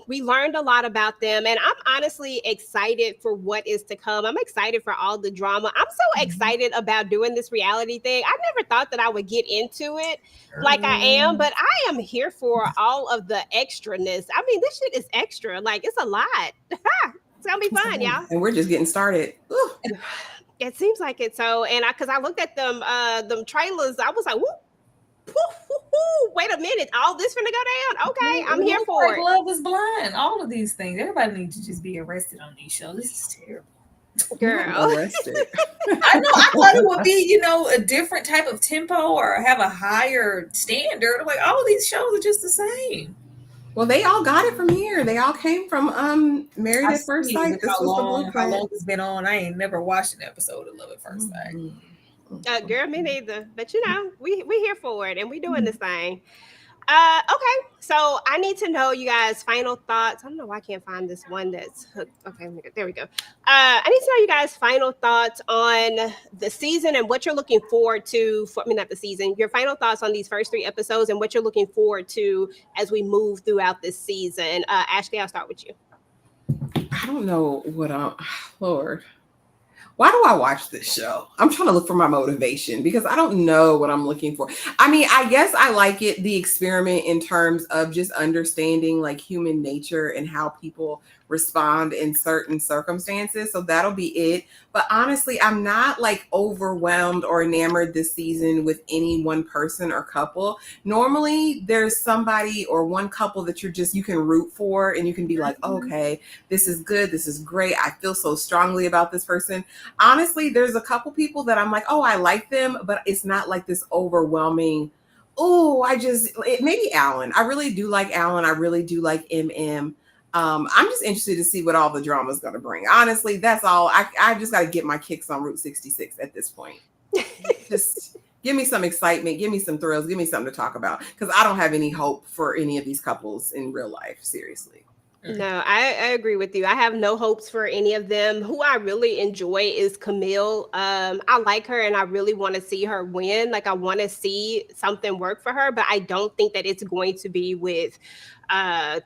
Speaker 5: We learned a lot about them, and I'm honestly excited for what is to come. I'm excited for all the drama. I'm so excited about doing this reality thing. I never thought that I would get into it like I am, but I am here for all of the extraness. I mean, this shit is extra. Like, it's a lot. It's gonna be fun, y'all.
Speaker 6: And we're just getting started. Ooh.
Speaker 5: It seems like it. So, and because I looked at them trailers, I was like, whoop. Wait a minute, all this finna go down. Okay, I'm here for it.
Speaker 7: Love is Blind, all of these things. Everybody needs to just be arrested on these shows. This is terrible.
Speaker 5: Girl.
Speaker 6: Arrested.
Speaker 7: I know. I thought it would be, a different type of tempo or have a higher standard. Like, all of these shows are just the same.
Speaker 6: Well, they all got it from here. They all came from Married at First Sight. This was the blueprint.
Speaker 7: How long it's been on? I ain't never watched an episode of Love at First Sight.
Speaker 5: Girl, me neither. But you know, we here for it, and we doing this thing. Okay. So I need to know you guys' final thoughts. I don't know why I can't find this one that's hooked. Okay, there we go. I need to know you guys' final thoughts on the season and what you're looking forward to. Not the season. Your final thoughts on these first 3 episodes and what you're looking forward to as we move throughout this season. Ashley, I'll start with you.
Speaker 6: I don't know what Lord. Why do I watch this show? I'm trying to look for my motivation because I don't know what I'm looking for. I mean, I guess I like it, the experiment in terms of just understanding like human nature and how people respond in certain circumstances. So that'll be it. But honestly, I'm not like overwhelmed or enamored this season with any one person or couple. Normally there's somebody or one couple that you can root for and you can be like, okay, this is good. This is great. I feel so strongly about this person. Honestly, there's a couple people that I'm like, oh, I like them, but it's not like this overwhelming. Oh, maybe Alan. I really do like Alan. I really do like MM. I'm just interested to see what all the drama is going to bring. Honestly, that's all. I just got to get my kicks on Route 66 at this point. Just give me some excitement. Give me some thrills. Give me something to talk about because I don't have any hope for any of these couples in real life. Seriously.
Speaker 5: No, I agree with you. I have no hopes for any of them. Who I really enjoy is Camille. I like her and I really want to see her win. Like I want to see something work for her, but I don't think that it's going to be with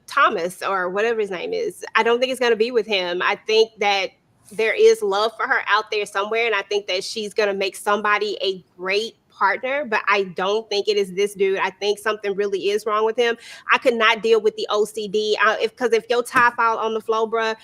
Speaker 5: Thomas or whatever his name is. I don't think it's going to be with him. I think that there is love for her out there somewhere, and I think that she's going to make somebody a great partner, but I don't think it is this dude. I think something really is wrong with him. I could not deal with the OCD because if your tie fall on the floor, bruh,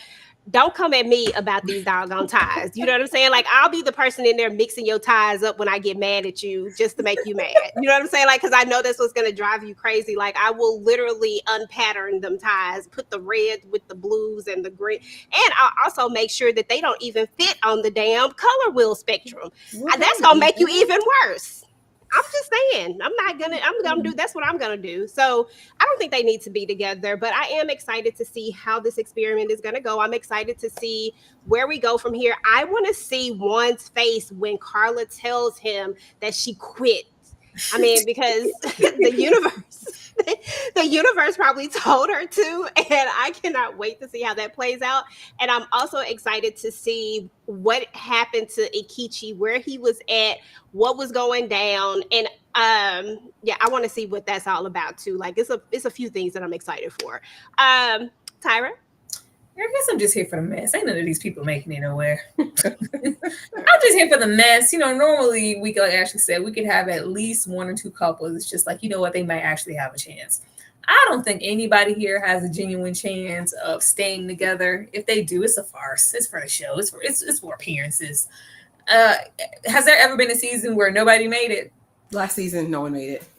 Speaker 5: don't come at me about these doggone ties. You know what I'm saying? Like I'll be the person in there mixing your ties up when I get mad at you just to make you mad. You know what I'm saying? Like, cause I know that's what's going to drive you crazy. Like I will literally unpattern them ties, put the red with the blues and the green. And I'll also make sure that they don't even fit on the damn color wheel spectrum. That's going to make you even worse. I'm just saying, I'm gonna do, that's what I'm gonna do. So I don't think they need to be together, but I am excited to see how this experiment is gonna go. I'm excited to see where we go from here. I want to see Juan's face when Carla tells him that she quit. I mean, because the universe probably told her to, and I cannot wait to see how that plays out. And I'm also excited to see what happened to Ikichi, where he was at, what was going down, and I want to see what that's all about too. Like it's a few things that I'm excited for. Tyra?
Speaker 7: I guess I'm just here for the mess. Ain't none of these people making it nowhere. I'm just here for the mess. You know, normally we could, like Ashley said, we could have at least 1 or 2 couples. It's just like, you know what, they might actually have a chance. I don't think anybody here has a genuine chance of staying together. If they do, it's a farce. It's for the show. It's for appearances. Has there ever been a season where nobody made it?
Speaker 6: Last season, no one made it.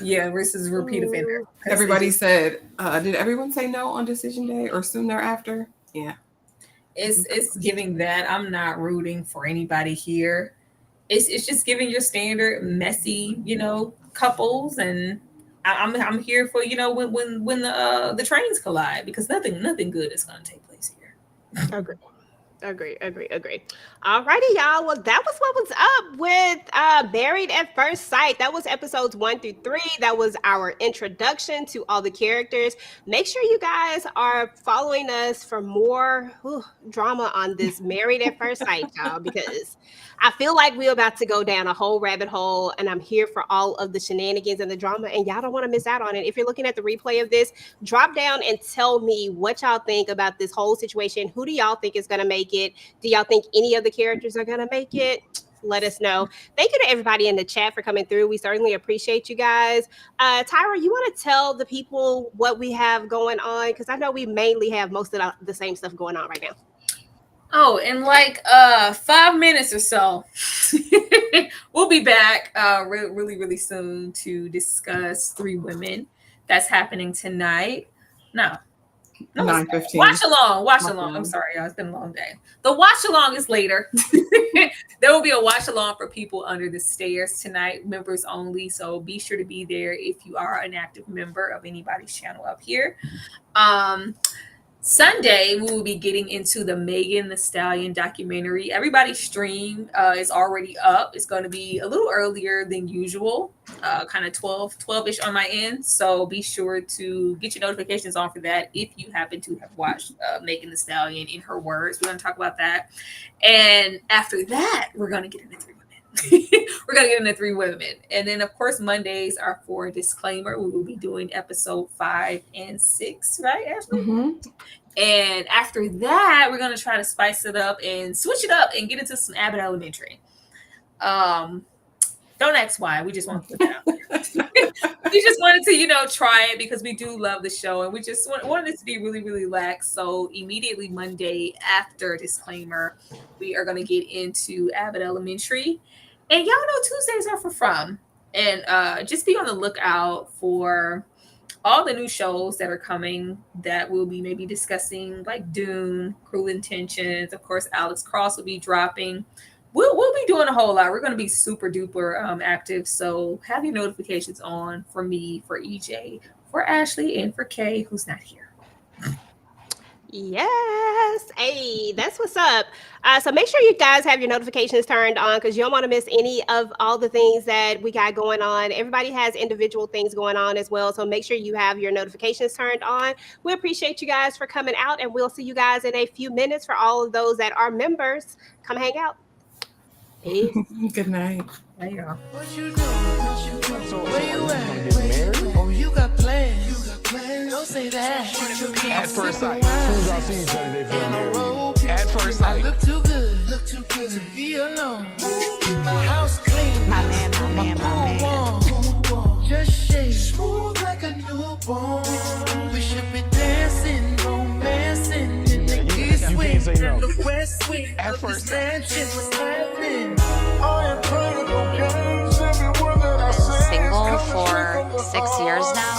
Speaker 7: Yeah, versus repeat offender.
Speaker 6: Everybody said, did everyone say no on decision day or soon thereafter? Yeah.
Speaker 7: It's giving that. I'm not rooting for anybody here. It's just giving your standard messy, couples, and I'm here for, when the trains collide, because nothing good is going to take place here.
Speaker 5: Agree. Alrighty, y'all. Well, that was what was up with Married at First Sight. That was episodes 1 through 3. That was our introduction to all the characters. Make sure you guys are following us for more drama on this Married at First Sight, y'all, because I feel like we're about to go down a whole rabbit hole, and I'm here for all of the shenanigans and the drama, and y'all don't want to miss out on it. If you're looking at the replay of this, drop down and tell me what y'all think about this whole situation. Who do y'all think is going to make it? Do y'all think any of the characters are going to make it? Let us know. Thank you to everybody in the chat for coming through. We certainly appreciate you guys. Tyra, you want to tell the people what we have going on? Because I know we mainly have most of the same stuff going on right now.
Speaker 7: Oh, in like 5 minutes or so, we'll be back really, really soon to discuss 3 Women. That's happening tonight. No,
Speaker 6: 9:15.
Speaker 7: Watch along. I'm sorry, y'all. It's been a long day. The watch along is later. There will be a watch along for people under the stairs tonight, members only. So be sure to be there if you are an active member of anybody's channel up here. Sunday, we will be getting into the Megan Thee Stallion documentary. Everybody's stream is already up. It's going to be a little earlier than usual, kind of 12-ish on my end. So be sure to get your notifications on for that if you happen to have watched Megan Thee Stallion in her words. We're going to talk about that. And after that, we're going to get into 3 women. We're going to get into 3 women. And then, of course, Mondays are for disclaimer. We will be doing episode 5 and 6, right, Ashley?
Speaker 6: Mm-hmm.
Speaker 7: And after that, we're going to try to spice it up and switch it up and get into some Abbott Elementary. Don't ask why. We just want to put it out there. We just wanted to, try it because we do love the show. And we just wanted it to be really, really lax. So immediately Monday after disclaimer, we are going to get into Abbott Elementary. And y'all know Tuesdays are for fun. And just be on the lookout for all the new shows that are coming that we'll be maybe discussing, like Dune, Cruel Intentions. Of course, Alex Cross will be dropping. We'll be doing a whole lot. We're going to be super duper active. So have your notifications on for me, for EJ, for Ashley, and for Kay, who's not here.
Speaker 5: Yes. Hey, that's what's up. So make sure you guys have your notifications turned on because you don't want to miss any of all the things that we got going on. Everybody has individual things going on as well. So make sure you have your notifications turned on. We appreciate you guys for coming out, and we'll see you guys in a few minutes. For all of those that are members, come hang out. Peace.
Speaker 6: Good night.
Speaker 7: There you go.
Speaker 3: What you doing? Where you at? Oh, you got plans. Don't say that.
Speaker 2: At first sight. As soon as I see each other, they feel married. At first sight.
Speaker 3: Look too good to be alone. My house clean.
Speaker 4: My man.
Speaker 3: Just shake. Smooth like a newborn. We should be dancing, romancing in the east wing and the west wing.
Speaker 2: At
Speaker 3: of
Speaker 2: first
Speaker 3: this mansion was happening. I am playing no games. Every word that I say.
Speaker 4: Single for 6 years now.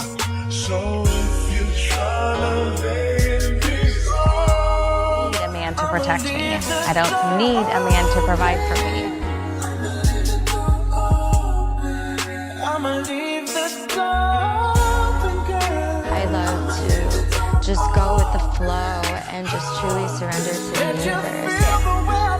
Speaker 3: So if you try to let me go,
Speaker 4: I need a man to protect me. I don't need a man to provide for me.
Speaker 3: I'ma leave the door open, girl.
Speaker 4: I love to just go with the flow and just truly surrender to the
Speaker 3: Let you
Speaker 4: universe.
Speaker 3: feel the way